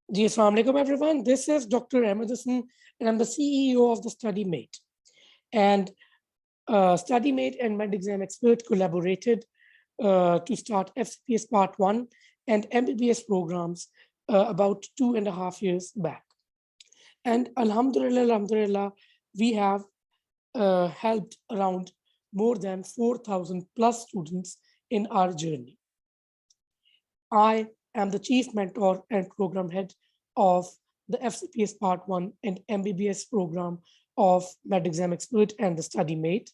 Ji, Assalamu alaikum everyone. This is Dr. Ahmed Hassan and I'm the CEO of the StudyMate. And StudyMate and MedExam Expert collaborated to start FCPS Part 1 and MBBS programs about 2.5 years back. And Alhamdulillah, we have helped around more than 4,000 plus students in our journey. I am the Chief Mentor and Program Head of the FCPS Part 1 and MBBS program of MedExam Expert and the StudyMate.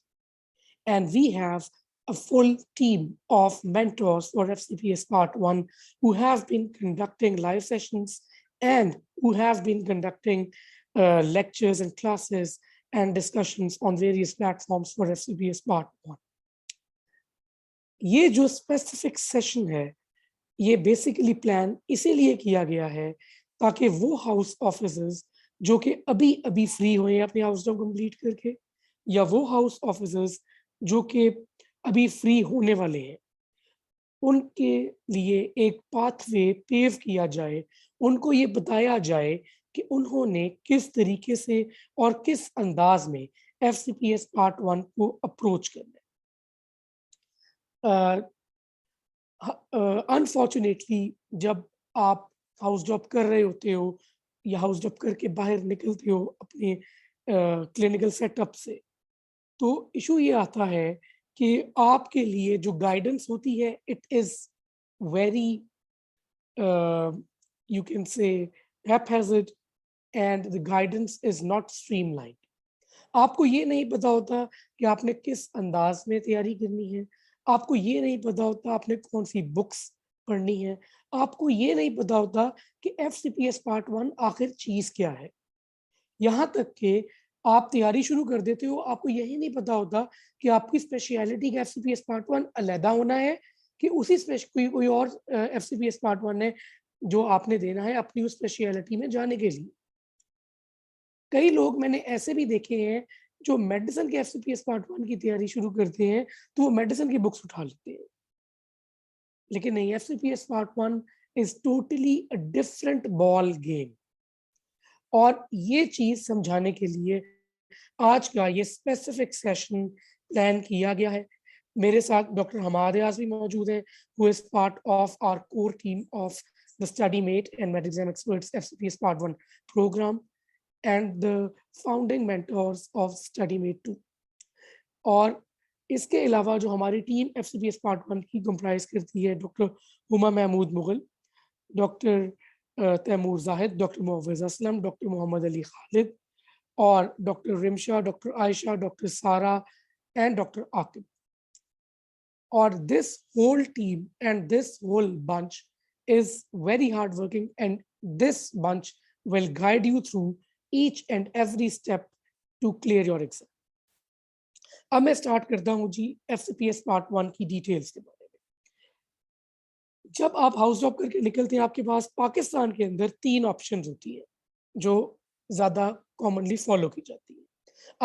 And we have a full team of mentors for FCPS Part 1 who have been conducting live sessions and who have been conducting lectures and classes and discussions on various platforms for FCPS Part 1. ये जो specific session है, ये basically plan इसीलिए किया गया है ताकि वो हाउस ऑफिसर्स जो कि अभी अभी फ्री हुए हैं अपने हाउस जॉब कंप्लीट करके, या वो हाउस ऑफिसर्स जो कि अभी फ्री होने वाले हैं, उनके लिए एक पाथवे पेव किया जाए, उनको ये बताया जाए कि उन्होंने किस तरीके से और किस अंदाज में FCPS पार्ट 1 को अप्रोच करना है। अनफॉर्चुनेटली जब आप हाउस जॉब कर रहे होते हो या हाउस जॉब करके बाहर निकलते हो अपने क्लिनिकल सेटअप से, तो इशू ये आता है कि आपके लिए जो गाइडेंस होती है it is very you can say haphazard and the guidance is not streamlined. आपको ये नहीं पता होता कि आपने किस अंदाज में तैयारी करनी है, आपको ये नहीं पता होता आपने कौन सी बुक्स पढ़नी है, आपको ये नहीं पता होता कि FCPS पार्ट 1 आखिर चीज क्या है। यहाँ तक कि आप तैयारी शुरू कर देते हो, आपको यही नहीं पता होता कि आपकी स्पेशलिटी का FCPS पार्ट 1 अलहदा होना है कि उसी कोई और FCPS पार्ट 1 है जो आपने देना है अपनी उस स्पेशलिटी में जाने के लिए। कई लोग मैंने ऐसे भी देखे हैं जो मेडिसिन के FCPS पार्ट 1 की तैयारी शुरू करते हैं तो वो मेडिसिन की बुक्स उठा लेते हैं, लेकिन नहीं, FCPS part 1 is totally a different ball game. और ये चीज समझाने के लिए आज का ये स्पेसिफिक सेशन प्लान किया गया है। मेरे साथ डॉक्टर हमाद रियाज भी मौजूद है, who is part of our core team of the StudyMate and MedExam Experts FCPS Part 1 program and the founding mentors of StudyMate 2. और इसके अलावा जो हमारी टीम FCPS Part 1 की कंप्राइज करती है doctor Huma Mahmood Mughal, doctor Taimur Zahid, doctor Muawwiz Aslam, doctor Mohammad Ali Khalid और doctor Rimsha, doctor Ayesha, doctor Sara and doctor Aqib. और this whole team and this whole bunch is very hardworking and this bunch will guide you through each and every step to clear your exam. अब मैं start करता हूं जी FCPS part 1 की details के बारे में। जब आप हाउस जॉब करके निकलते हैं, आपके पास पाकिस्तान के अंदर 3 ऑप्शंस होती है जो ज्यादा कॉमनली फॉलो की जाती है।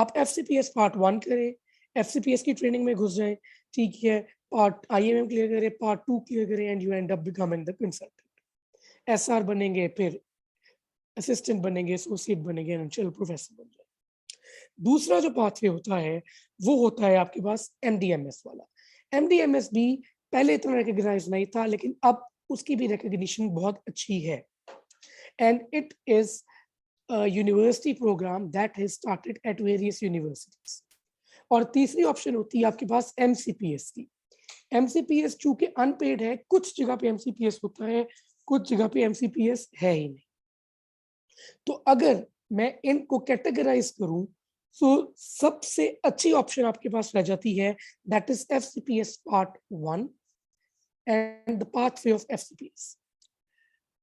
आप FCPS पार्ट 1 करें, FCPS की ट्रेनिंग में घुस जाएं, ठीक है, पार्ट IMM क्लियर करें, पार्ट 2 क्लियर करें and you and up becoming the consultant. SR बनेंगे, फिर असिस्टेंट बनेंगे, एसोसिएट बनेंगे, एंड प्रोफेसर बन जाए। दूसरा जो पाथवे होता है वो होता है आपके पास MDMS वाला। MDMS भी पहले इतना रिकॉग्नाइज नहीं था, लेकिन अब उसकी भी रिकॉग्निशन बहुत अच्छी है and it is university programme that has started at various universities. और तीसरी ऑप्शन होती है आपके पास MCPS की। MCPS चूंकि अनपेड है, कुछ जगह पे MCPS होता है, कुछ जगह पे MCPS है ही नहीं। तो अगर मैं इनको कैटेगराइज करूं तो सबसे अच्छी ऑप्शन आपके पास रह जाती है, that is FCPS part 1 and the pathway of FCPS।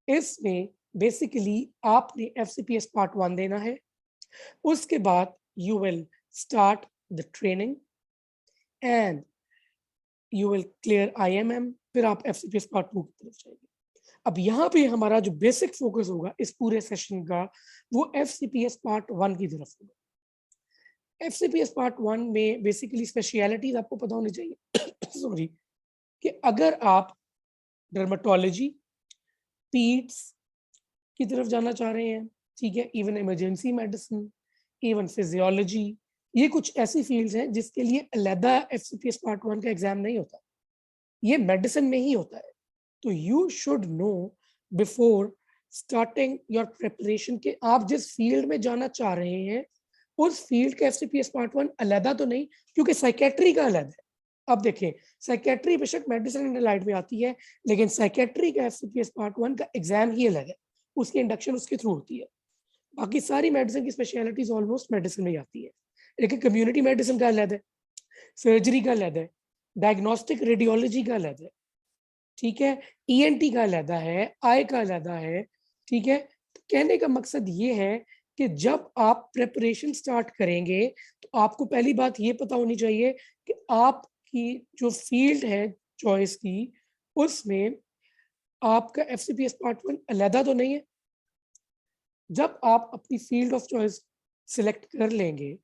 इसमें बेसिकली आपने FCPS पार्ट 1 देना है, उसके बाद you will start the training and you will clear IMM, फिर आप FCPS पार्ट 2 की तरफ जाएंगे। अब यहाँ पे हमारा जो बेसिक फोकस होगा इस पूरे सेशन का वो FCPS पार्ट 1 की तरफ होगा। FCPS पार्ट 1 में बेसिकली स्पेशलिटीज आपको पता होनी चाहिए सॉरी, कि अगर आप डर्मेटोलॉजी, पीड्स, की तरफ जाना चाह रहे हैं, ठीक है, even emergency medicine, even physiology, ये कुछ ऐसी फील्ड्स हैं जिसके लिए अलहदा एफसीपीएस पार्ट 1 का एग्जाम नहीं होता, ये मेडिसिन में ही होता है। तो you should know before starting your preparation के आप जिस फील्ड में जाना चाह रहे हैं उस फील्ड का एफसीपीएस पार्ट 1 अलहदा तो नहीं, क्योंकि साइकेट्री का अलग है। अब देखें, साइकेट्री बेशक मेडिसिन एंड अलाइड में आती है, लेकिन साइकेट्री का एफसीपीएस पार्ट 1 का एग्जाम ही अलग है, उसकी इंडक्शन उसके थ्रू होती है। बाकी सारी मेडिसिन की स्पेशलिटीज ऑलमोस्ट मेडिसिन में ही आती है, लेकिन कम्युनिटी मेडिसिन का अलग है, सर्जरी का अलग है, डायग्नोस्टिक रेडियोलॉजी का अलग है, ठीक है, ईएनटी का अलहदा है, आई का अलहदा है, ठीक है। तो कहने का मकसद ये है कि जब आप प्रिपरेशन स्टार्ट करेंगे तो आपको पहली बात ये पता होनी चाहिए कि आपकी जो फील्ड है चॉइस की, उसमें आपका एफसीपीएस पार्ट 1 अलहदा तो नहीं है। जब आप अपनी फील्ड ऑफ चॉइस सिलेक्ट कर लेंगे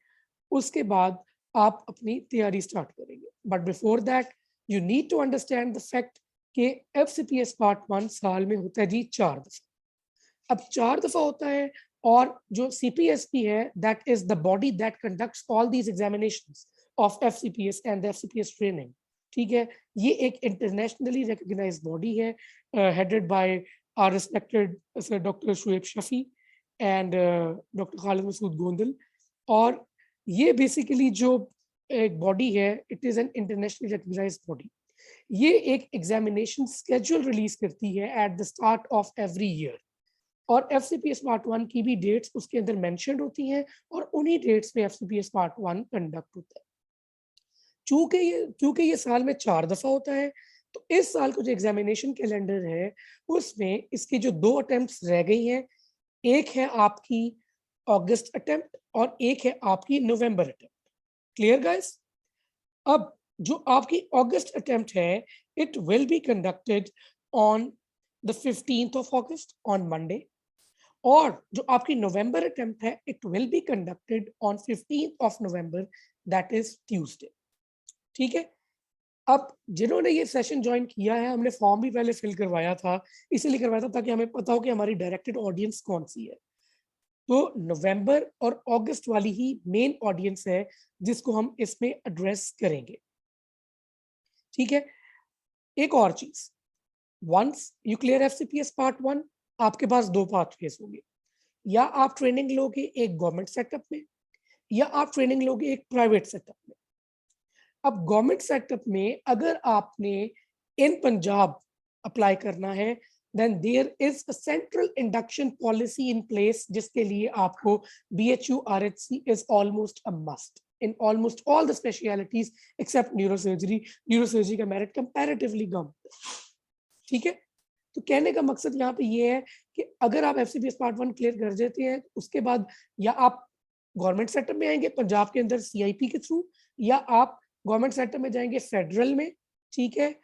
उसके बाद आप अपनी तैयारी स्टार्ट करेंगे, but before that you need to understand the fact कि एफसीपीएस पार्ट 1 साल में होता है जी 4 दफा। अब 4 दफा होता है, और जो सीपीएसपी है that is the body that conducts all these examinations of FCPS and FCPS training, ठीक है। ये एक इंटरनेशनली रिकॉग्नाइज्ड बॉडी है, headed by our respected sir doctor Shoaib Shafi and doctor Khalid Masood Gondal. और ये बेसिकली जो एक बॉडी है, it is an internationally recognised body. ये एक एग्जामिनेशन स्केड्यूल रिलीज करती है at the start of every year, और एफसीपीएस पार्ट 1 की भी डेट्स उसके अंदर मेंशन होती हैं, और उन्हीं डेट्स पे एफसीपीएस पार्ट 1 कंडक्ट होता है। क्योंकि ये साल में 4 दफा होता है, तो इस साल का जो एग्जामिनेशन कैलेंडर है उसमें इसकी जो 2 अटेम्प्ट्स रह गई हैं, एक है आपकी अगस्त अटेम्प्ट और एक है आपकी नवंबर अटेम्प्ट। Clear guys? अब जो आपकी अगस्त अटेम्प्ट है, it will be conducted on the 15th of August on Monday, और जो आपकी नवंबर अटेम्प्ट है, it will be conducted on 15th of November, that is Tuesday, ठीक है। अब जिन्होंने ये सेशन ज्वाइन किया है, हमने फॉर्म भी पहले फिल करवाया था, इसलिए करवाया था ताकि हमें पता हो कि हमारी डायरेक्टेड ऑडियंस कौन सी है। तो नवंबर और अगस्त वाली ही मेन ऑडियंस है जिसको हम इसमें एड्रेस करेंगे, ठीक है। एक और चीज, once you clear FCPS part 1, आपके पास 2 पाथवेज होंगे, या आप ट्रेनिंग लोगे एक गवर्नमेंट सेटअप में, या आप ट्रेनिंग लोगे एक प्राइवेट सेटअप में। अब गवर्नमेंट सेटअप में अगर आपने इन पंजाब अप्लाई करना है, then there is a central induction policy in place जिसके लिए आपको BHU RHC is almost a must in almost all the specialities except neurosurgery. Neurosurgery का merit comparatively कम, ठीक है। तो कहने का मकसद यहाँ पे ये है कि अगर आप एफसीपीएस पार्ट 1 क्लियर कर देते हैं, उसके बाद या आप गवर्नमेंट सेक्टर में आएंगे पंजाब के अंदर सीआईपी के थ्रू, या आप गवर्नमेंट सेक्टर में जाएंगे फेडरल में, ठीक है,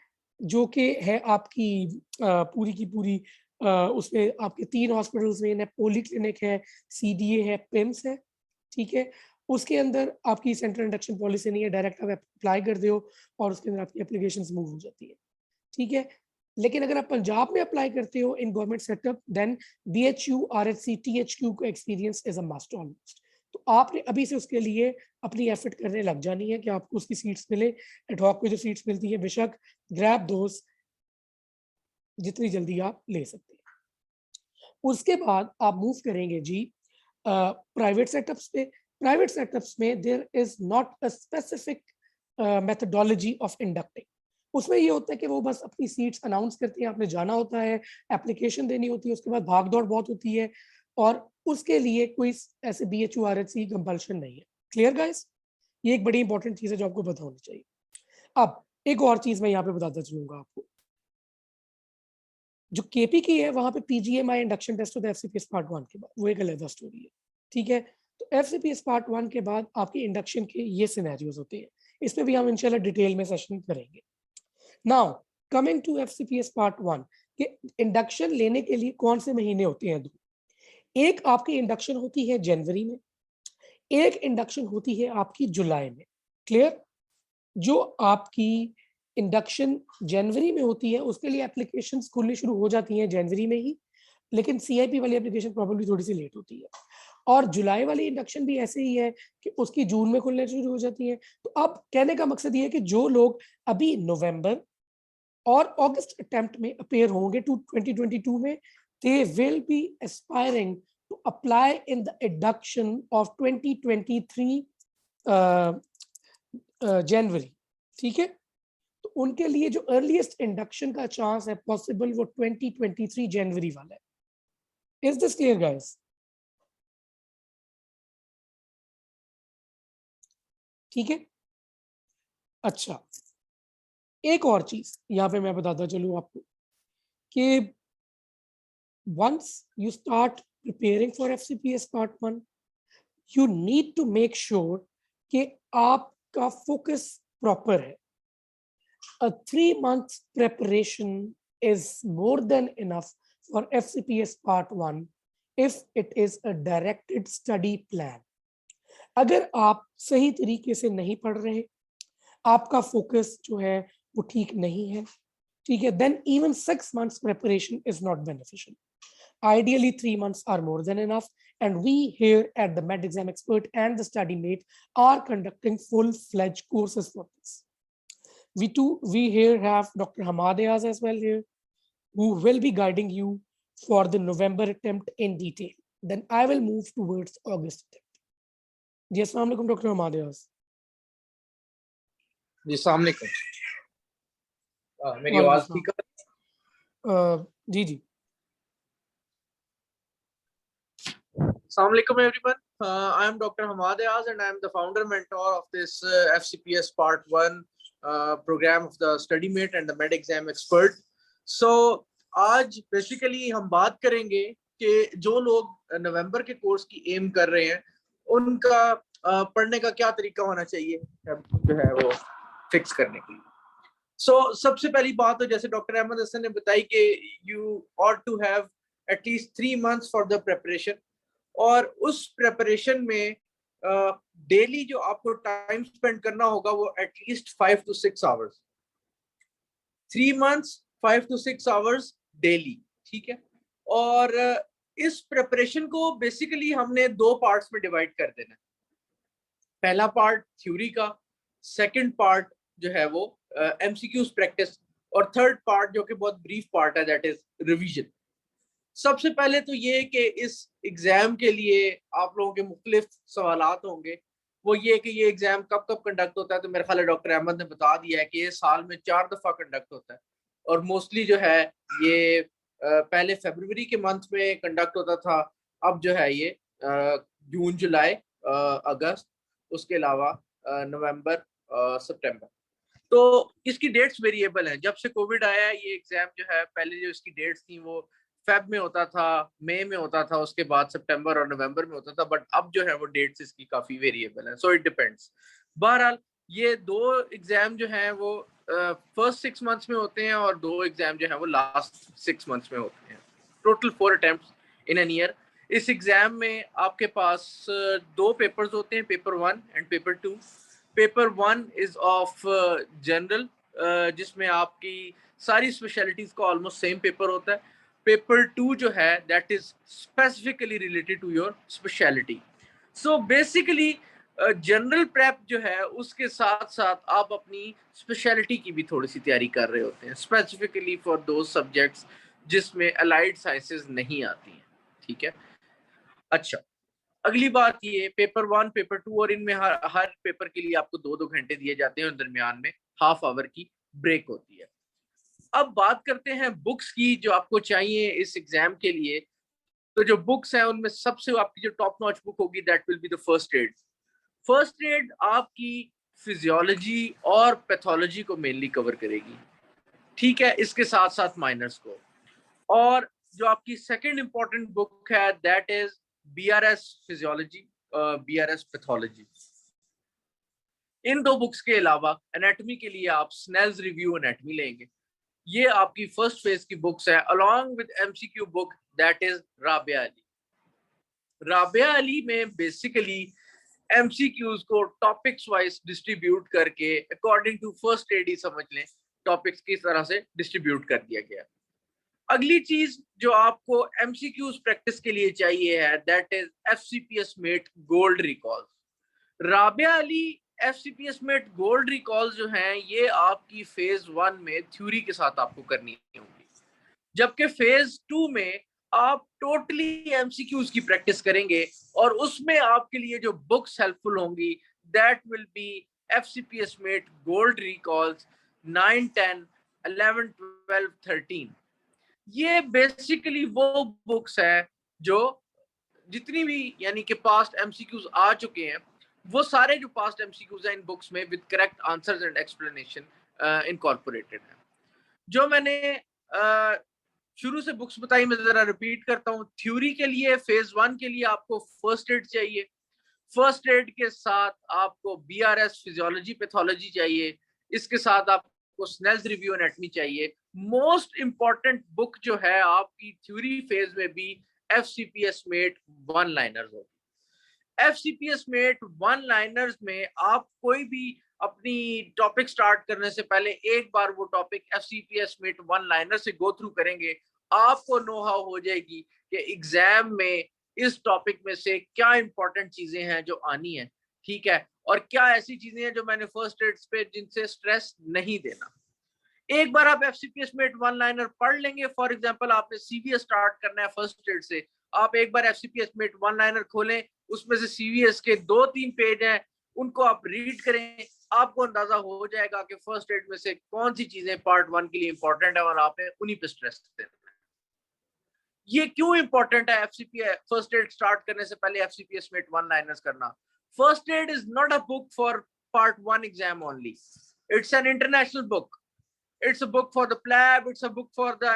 जो कि है आपकी पूरी की पूरी उसमें आपके 3 हॉस्पिटल्स में है, पोली क्लिनिक है, सीडीए है, पिम्स है, ठीक है। उसके अंदर आपकी सेंट्रल इंडक्शन पॉलिसी नहीं है, डायरेक्ट आप अप्लाई कर दो और उसके अंदर आपकी एप्लीकेशन मूव हो जाती है, ठीक है। लेकिन अगर आप पंजाब में अप्लाई करते हो in government setup, then BHU RHC THQ का experience is a must almost. तो आपने अभी से उसके लिए अपनी एफर्ट करने लग जानी है कि आपको उसकी सीट्स मिले। एडहॉक पे जो सीट्स मिलती है, बेशक ग्रैब दोस्त जितनी जल्दी आप ले सकते हैं। उसके बाद आप मूव करेंगे जी प्राइवेट सेटअप्स पे। प्राइवेट सेटअप्स में there is not a specific methodology of inducting. उसमें ये होता है कि वो बस अपनी सीट्स अनाउंस करती हैं, आपने जाना होता है, एप्लीकेशन देनी होती है, उसके बाद भाग दौड़ बहुत होती है, और उसके लिए कोई ऐसे BHU RHC कंपल्शन नहीं है। Clear guys? ये एक बड़ी इंपॉर्टेंट चीज है जो आपको पता होनी चाहिए। अब एक और चीज मैं यहाँ पे बताता चलूंगा आपको, जो केपी की है वहां पे PGMI इंडक्शन टेस्ट होता है एफसीपीएस पार्ट 1 के बाद, वो एक अलग स्टोरी है, ठीक है। तो एफसीपीएस पार्ट 1 के बाद आपकी इंडक्शन के ये सिनेरियोज होते हैं, इसमें भी हम इंशाल्लाह डिटेल में सेशन करेंगे। Now coming to FCPS part 1 कि इंडक्शन लेने के लिए कौन से महीने होते हैं? 2, एक आपकी इंडक्शन होती है जनवरी में, एक इंडक्शन होती है आपकी जुलाई में। क्लियर? जो आपकी इंडक्शन जनवरी में होती है उसके लिए एप्लीकेशंस खुलनी शुरू हो जाती हैं जनवरी में ही, लेकिन सीआईपी वाली एप्लीकेशन प्रॉब्लली थोड़ी सी लेट होती है। और जुलाई वाली इंडक्शन भी ऐसे ही है कि उसकी जून में खुलने शुरू हो जाती है। तो अब कहने का मकसद ये है कि जो लोग अभी नवंबर और अगस्त अटेम्प्ट में अपेयर होंगे 2022 में, they will be aspiring to apply in the induction of 2023 जनवरी। ठीक है, तो उनके लिए जो अर्लीस्ट इंडक्शन का चांस है पॉसिबल वो 2023 जनवरी वाला है। Is this clear guys? ठीक है, अच्छा एक और चीज यहाँ पे मैं बताता चलूँ आपको कि once you start preparing for FCPS Part 1, you need to make sure कि आपका focus proper है। A 3 month preparation is more than enough for FCPS Part 1 if it is a directed study plan। अगर आप सही तरीके से नहीं पढ़ रहे, आपका फोकस जो है वो ठीक नहीं है, ठीक है, then even 6 months preparation is not beneficial। Ideally 3 months are more than enough, and we here at the Med Exam Expert and the Study Mate are conducting full-fledged courses for this। We here have Dr. Hamad Ayaz as well here, who will be guiding you for the November attempt in detail। Then I will move towards August attempt। जी अस्सलाम वालेकुम doctor Hammad Ayaz. जी अस्सलाम वालेकुम। मेरी वालेकुम आवाज अस्सलाम। ठीक है? जी जी। Assalamu alaikum everyone. I am Dr. Hamad Ayaz and I am the founder mentor of this FCPS Part 1 program of the Study Mate and the Med Exam Expert। So आज बेसिकली हम बात करेंगे कि जो लोग नवंबर के कोर्स की M कर रहे हैं उनका पढ़ने का क्या तरीका होना चाहिए जो है वो फिक्स करने के लिए। सबसे पहली बात तो जैसे डॉक्टर अहमद हसन ने बताई कि you ought to have at least 3 months for the preparation, और उस प्रिपरेशन में डेली जो आपको टाइम स्पेंड करना होगा वो at least 5 to 6 hours। 3 months 5 to 6 hours daily, ठीक है। और इस प्रिपरेशन को बेसिकली हमने 2 पार्ट्स में डिवाइड कर देना है। पहला पार्ट थ्योरी का, सेकंड पार्ट जो है वो एमसीक्यूज प्रैक्टिस, और थर्ड पार्ट जो कि बहुत ब्रीफ पार्ट है दैट इज रिवीजन। सबसे पहले तो ये कि इस एग्जाम के लिए आप लोगों के मुख्तलिफ सवालात होंगे। वो ये कि ये एग्जाम कब कब कंडक्ट होता है, तो मेरे ख्याल है डॉक्टर अहमद ने बता दिया है कि ये साल में 4 दफा कंडक्ट होता है, और मोस्टली जो है ये पहले फरवरी के मंथ में कंडक्ट होता था, अब जो है ये जून जुलाई अगस्त, उसके अलावा नवंबर सितंबर। तो इसकी डेट्स वेरिएबल हैं। जब से कोविड आया है ये एग्जाम जो है, पहले जो इसकी डेट्स थी वो फेब में होता था, मई में होता था, उसके बाद सितंबर और नवंबर में होता था, बट अब जो है वो डेट्स इसकी काफी वेरिएबल है। So it depends. बहरहाल ये 2 एग्जाम जो हैं वो फर्स्ट 6 months में होते हैं, और 2 एग्जाम जो है वो लास्ट 6 months में होते हैं। Total 4 attempts in an year. इस एग्जाम में आपके पास 2 पेपर्स होते हैं, paper 1 and paper 2। Paper 1 is of general, जिसमें आपकी सारी स्पेशलिटीज का ऑलमोस्ट सेम पेपर होता है। पेपर 2 जो है that is specifically related to your speciality. So basically general prep जो है उसके साथ साथ आप अपनी स्पेशलिटी की भी थोड़ी सी तैयारी कर रहे होते हैं, स्पेसिफिकली फॉर दोज सब्जेक्ट्स जिसमें अलाइड साइंसेज नहीं आती हैं, ठीक है। अच्छा, अगली बात ये पेपर 1 पेपर 2, और इनमें हर पेपर के लिए आपको 2-2 घंटे दिए जाते हैं और दरमियान में हाफ आवर की ब्रेक होती है। अब बात करते हैं बुक्स की जो आपको चाहिए इस एग्जाम के लिए। तो जो बुक्स हैं उनमें सबसे आपकी जो टॉप नॉच बुक होगी that will be the first aid. First aid आपकी फिजियोलॉजी और पैथोलॉजी को मेनली कवर करेगी, ठीक है, इसके साथ साथ माइनर्स को। और जो आपकी सेकंड इंपॉर्टेंट बुक है that is BRS physiology, BRS pathology. In 2 books के अलावा एनाटॉमी के लिए आप स्नेल्स रिव्यू एनाटॉमी लेंगे। ये आपकी फर्स्ट फेज की बुक्स है along with MCQ book that is Rabia Ali. Rabia Ali में बेसिकली एमसीक्यूज को टॉपिक्स वाइज डिस्ट्रीब्यूट करके अकॉर्डिंग टू फर्स्ट एड ही समझ लें टॉपिक्स किस तरह से डिस्ट्रीब्यूट कर दिया गया। अगली चीज जो आपको एमसीक्यूज प्रैक्टिस के लिए चाहिए है, that is FCPS met gold recall. Rabia Ali FCPS met gold recall जो हैं ये आपकी फेज 1 में थ्योरी के साथ आपको करनी होगी, जबकि फेज 2 में आप टोटली एमसीक्यूज की प्रैक्टिस करेंगे और उसमें आपके लिए जो बुक्स हेल्पफुल होंगी that will be FCPS met gold recalls 9, 10, 11, 12, 13। ये बेसिकली वो बुक्स है जो जितनी भी यानी कि पास्ट एमसीक्यूज आ चुके हैं वो सारे जो पास्ट एमसीक्यूज हैं इन बुक्स में with correct answers and explanation incorporated है। जो मैंने शुरू से बुक्स बताई मैं जरा रिपीट करता हूँ। थ्योरी के लिए फेज 1 के लिए आपको फर्स्ट एड चाहिए, फर्स्ट एड के साथ आपको बीआरएस फिजियोलॉजी पैथोलॉजी चाहिए, इसके साथ आपको स्नेल्स रिव्यू एनाटॉमी चाहिए। मोस्ट इंपॉर्टेंट बुक जो है आपकी थ्योरी फेज में भी एफसीपीएस मेट वन लाइनर्स होगी। एफसीपीएस मेट वन लाइनर्स में आप कोई भी अपनी टॉपिक स्टार्ट करने से पहले एक बार वो topic FCPS mate one liner से गो थ्रू करेंगे, आपको नो हाउ हो जाएगी कि एग्जाम में इस टॉपिक में से क्या इंपॉर्टेंट चीजें हैं जो आनी है, ठीक है, और क्या ऐसी चीजें हैं जो मैंने फर्स्ट एड्स पे जिनसे स्ट्रेस नहीं देना। एक बार आप एफसीपीएस मेट वन लाइनर पढ़ लेंगे, फॉर एग्जांपल आपने सीवीएस स्टार्ट करना है फर्स्ट एड से, आप एक बार एफसीपीएस मेट वन लाइनर खोलें, उसमें से सीवीएस के 2-3 पेज हैं उनको आप रीड करें, आपको अंदाजा हो जाएगा कि फर्स्ट एड में से कौन सी चीजें पार्ट 1 के लिए इंपॉर्टेंट है और आपने उन्हीं पे स्ट्रेस देना है। ये क्यों इंपॉर्टेंट है एफसीपीएस फर्स्ट एड स्टार्ट करने से पहले एफसीपीएस मेट वन लाइनर्स करना? First aid is not a book for part 1 exam only, it's an international book, it's a book for the plab, it's a book for the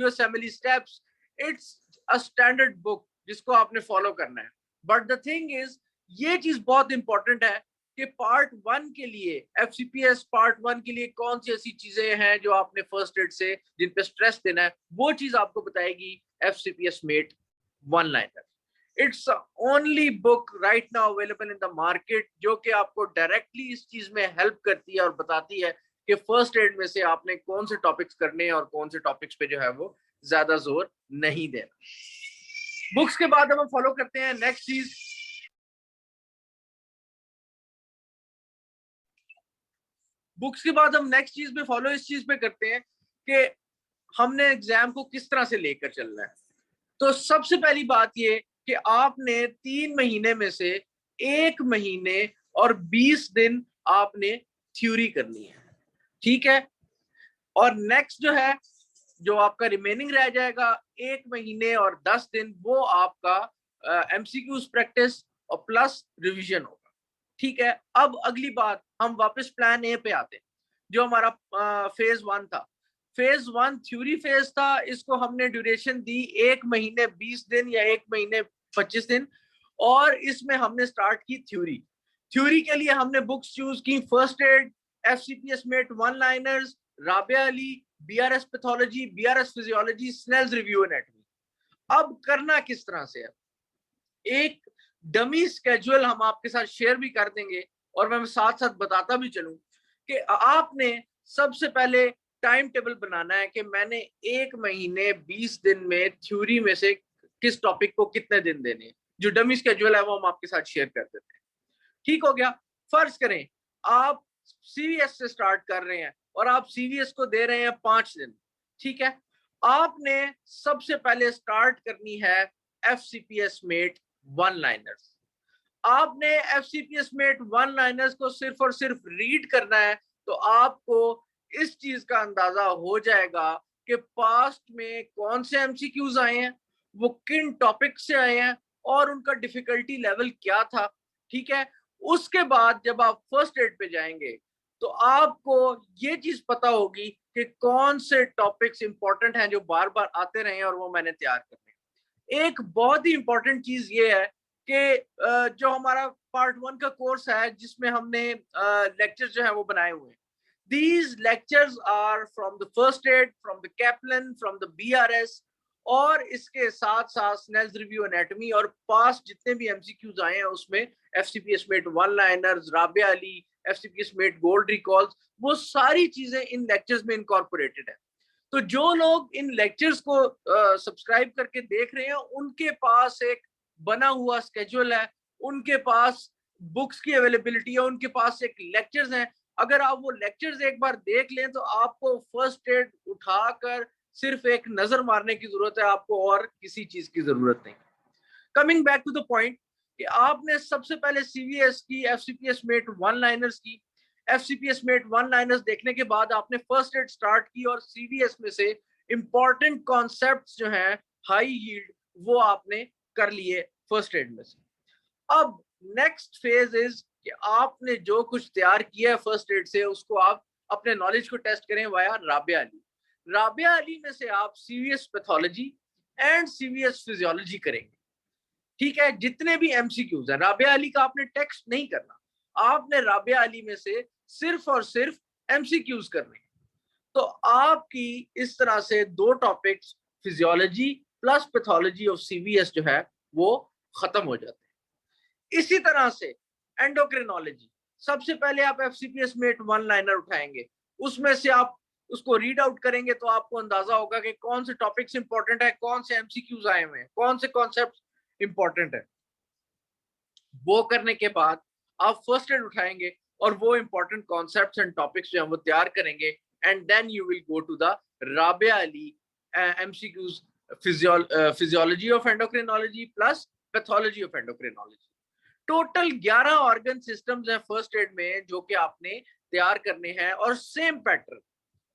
USMLE steps, it's a standard book जिसको आपने follow करना है। But the thing is ये चीज बहुत important है कि part 1 के लिए एफसीपीएस पार्ट 1 के लिए कौन सी ऐसी चीजें हैं जो आपने फर्स्ट एड से जिन पे स्ट्रेस देना है, वो चीज आपको बताएगी FCPS mate one liner. It's only book right now available in the market जो कि आपको डायरेक्टली इस चीज में हेल्प करती है और बताती है कि फर्स्ट एड में से आपने कौन से टॉपिक्स करने हैं और कौन से टॉपिक्स पे जो है वो ज्यादा जोर नहीं देना। बुक्स के बाद हम फॉलो करते हैं नेक्स्ट चीज, बुक्स के बाद हम नेक्स्ट चीज में फॉलो इस चीज पे करते हैं कि हमने एग्जाम को किस तरह से लेकर चलना है। तो सबसे पहली बात ये कि आपने 3 महीने में से 1 महीने और 20 दिन आपने थ्योरी करनी है, ठीक है, और नेक्स्ट जो है जो आपका रिमेनिंग रह जाएगा 1 महीने और 10 दिन वो आपका एमसीक्यूज प्रैक्टिस और प्लस रिवीजन होगा, ठीक है। अब अगली बात हम वापस प्लान ए पे आते हैं जो हमारा फेज 1 था। फेज 1 थ्योरी फेज था, इसको हमने ड्यूरेशन दी 1 महीने 20 दिन या 1 महीने 25 दिन, और इसमें हमने स्टार्ट की थ्योरी। थ्योरी के लिए हमने बुक्स चूज की first aid, FCPS mate one liners, Rabia Ali, BRS pathology, BRS physiology, Snell's review anatomy. अब करना किस तरह से है, एक डमी स्केड्यूल हम आपके साथ शेयर भी कर देंगे और मैं साथ साथ बताता भी चलूं कि आपने सबसे पहले टाइम टेबल बनाना है कि मैंने 1 महीने 20 दिन में थ्योरी में से किस टॉपिक को कितने दिन देने हैं। जो डमी स्केड्यूल है वो हम आपके साथ शेयर कर देते हैं, ठीक हो गया। फर्ज करें आप सीवीएस से स्टार्ट कर रहे हैं और आप सीवीएस को दे रहे हैं 5 दिन, ठीक है। आपने सबसे पहले स्टार्ट करनी है एफसीपीएस मेट वन लाइनर्स। आपने एफसीपीएस मेट वन लाइनर्स को सिर्फ और सिर्फ रीड करना है तो आपको इस चीज का अंदाजा हो जाएगा कि पास्ट में कौन से एमसीक्यूज आए हैं, वो किन टॉपिक से आए हैं और उनका डिफिकल्टी लेवल क्या था, ठीक है। उसके बाद जब आप फर्स्ट एड पे जाएंगे तो आपको ये चीज पता होगी कि कौन से टॉपिक्स इंपॉर्टेंट हैं जो बार बार आते रहे और वो मैंने तैयार करने। एक बहुत ही इंपॉर्टेंट चीज ये है कि जो हमारा पार्ट 1 का कोर्स है जिसमें हमने लेक्चर्स जो है वो बनाए हुए हैं, these lectures are from the first aid, from the Kaplan, from the BRS, और इसके साथ साथ स्नेल्स रिव्यू एनाटॉमी और पास्ट जितने भी एमसीक्यूज आए हैं उसमें FCPS mate one liners, Rabia Ali, FCPS met gold recalls, वो सारी चीजें इन लेक्चर्स में इनकॉर्पोरेटेड है। तो जो लोग इन लेक्चर्स को सब्सक्राइब करके देख रहे हैं, उनके पास एक बना हुआ स्केड्यूल है, उनके पास बुक्स की अवेलेबिलिटी है, उनके पास एक लेक्चर्स हैं। अगर आप वो लेक्चर्स एक बार देख लें तो आपको फर्स्ट एड उठाकर सिर्फ एक नजर मारने की जरूरत है, आपको और किसी चीज की जरूरत नहीं। Coming back to the point कि आपने सबसे पहले सीवीएस की, एफसीपीएस मेट वन लाइनर्स की, एफसीपीएस मेट वन लाइनर्स देखने के बाद आपने फर्स्ट एड स्टार्ट की और सीवीएस में से इंपॉर्टेंट कॉन्सेप्ट्स जो हैं हाई यील्ड वो आपने कर लिए फर्स्ट एड में से। अब नेक्स्ट फेज इज कि आपने जो कुछ तैयार किया है फर्स्ट एड से उसको आप अपने नॉलेज को टेस्ट करें वाया राबिया अली। राबिया अली में से आप CVS pathology and CVS physiology करेंगे। ठीक है, जितने भी एमसीक्यूज हैं, राबिया अली का आपने टेक्स्ट नहीं करना, आपने राबिया अली में से सिर्फ और सिर्फ एमसीक्यूज करने। तो आपकी इस तरह से दो topics physiology plus pathology of CVS जो है वो खत्म हो जाते हैं। इसी तरह से एंडोक्रिनोलॉजी, सबसे पहले आप एफसीपीएस मेट वन लाइनर उठाएंगे, उसमें से आप उसको रीड आउट करेंगे तो आपको अंदाजा होगा कि कौन से टॉपिक्स इंपॉर्टेंट है, कौन से एमसीक्यूज आए हुए हैं, कौन से कॉन्सेप्ट इंपॉर्टेंट है। वो करने के बाद आप फर्स्ट एड उठाएंगे और वो इंपॉर्टेंट कॉन्सेप्ट्स एंड टॉपिक्स जो हैं वो तैयार करेंगे and then you will go to the Rabia Ali MCQs physiology of endocrinology plus pathology of endocrinology. Total 11 organ systems हैं फर्स्ट एड में जो कि आपने तैयार करने हैं और सेम पैटर्न,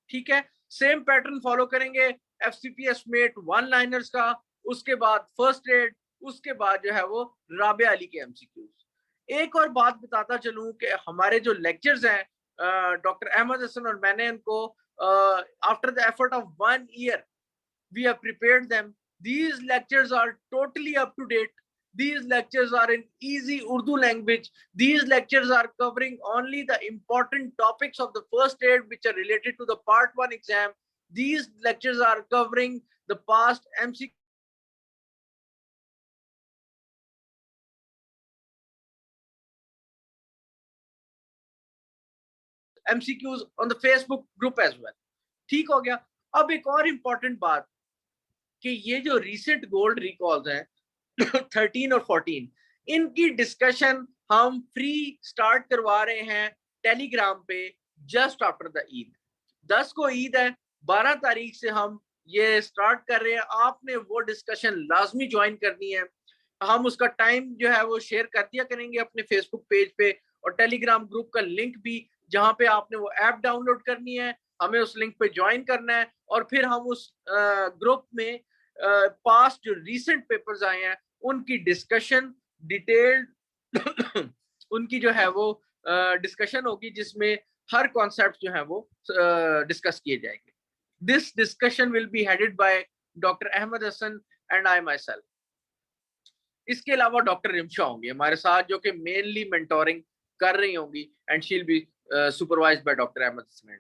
ठीक है, सेम पैटर्न फॉलो करेंगे एफसीपीएस मेट वन लाइनर्स का, उसके बाद फर्स्ट एड, उसके बाद जो है वो राबिया अली के एमसीक्यूज। एक और बात बताता चलूं कि हमारे जो लेक्चर्स हैं डॉक्टर अहमद हसन और मैंने इनको after the effort of 1 year we have prepared them. These lectures are totally up to date. These lectures are in easy Urdu language. These lectures are covering only the important topics of the first aid which are related to the part 1 exam. These lectures are covering the past MCQs on the Facebook group as well. ठीक हो गया। अब एक और important बात कि ये जो रिसेंट गोल्ड रिकॉल्स हैं 13 और 14, इनकी डिस्कशन हम फ्री स्टार्ट करवा रहे हैं टेलीग्राम पे जस्ट आफ्टर द ईद। 10 को ईद है, 12 तारीख से हम ये स्टार्ट कर रहे हैं। आपने वो डिस्कशन लाजमी ज्वाइन करनी है। हम उसका टाइम जो है वो शेयर कर दिया करेंगे अपने फेसबुक पेज पे और टेलीग्राम ग्रुप का लिंक भी, जहां पे आपने वो ऐप डाउनलोड करनी है, हमें उस लिंक पे ज्वाइन करना है और फिर हम उस ग्रुप में पास्ट जो रीसेंट पेपर्स आए हैं उनकी डिस्कशन डिटेल्ड उनकी जो है वो डिस्कशन होगी जिसमें हर कॉन्सेप्ट जो है वो डिस्कस किए जाएंगे। This discussion will be headed by doctor Ahmed Hasan and I myself. इसके अलावा डॉक्टर रिमशा होंगी हमारे साथ जो कि मेनली मेंटोरिंग कर रही होंगी and she will be supervised by doctor Ahmed Hasan.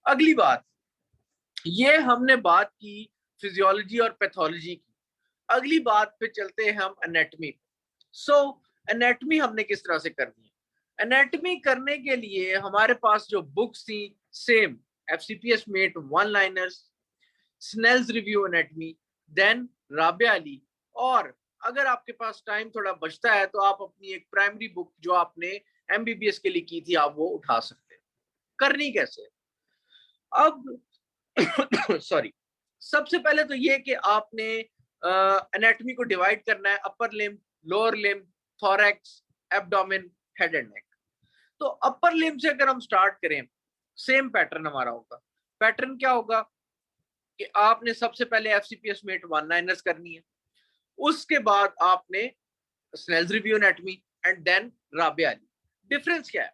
अगली बात, ये हमने बात की फिजियोलॉजी और पैथोलॉजी की। अगली बात पे चलते हैं हम एनाटॉमी। सो एनाटॉमी हमने किस तरह से करनी है? एनाटॉमी करने के लिए हमारे पास जो बुक्स थी same FCPS mate one liners, Snell's review anatomy, then Rabia Ali, और अगर आपके पास टाइम थोड़ा बचता है तो आप अपनी एक प्राइमरी बुक जो आपने एमबीबीएस के लिए की थी आप वो उठा सकते हैं। करनी कैसे? अब सॉरी, सबसे पहले तो ये कि आपने एनाटॉमी को डिवाइड करना है upper limb, lower limb, thorax, abdomen, head and नेक। तो अपर लिम्ब से अगर हम स्टार्ट करें, सेम पैटर्न हमारा होगा। पैटर्न क्या होगा कि आपने सबसे पहले एफसीपीएस मेट वन लाइनर्स करनी है, उसके बाद आपने Snell's review anatomy and then Rabia Ali. Difference क्या है?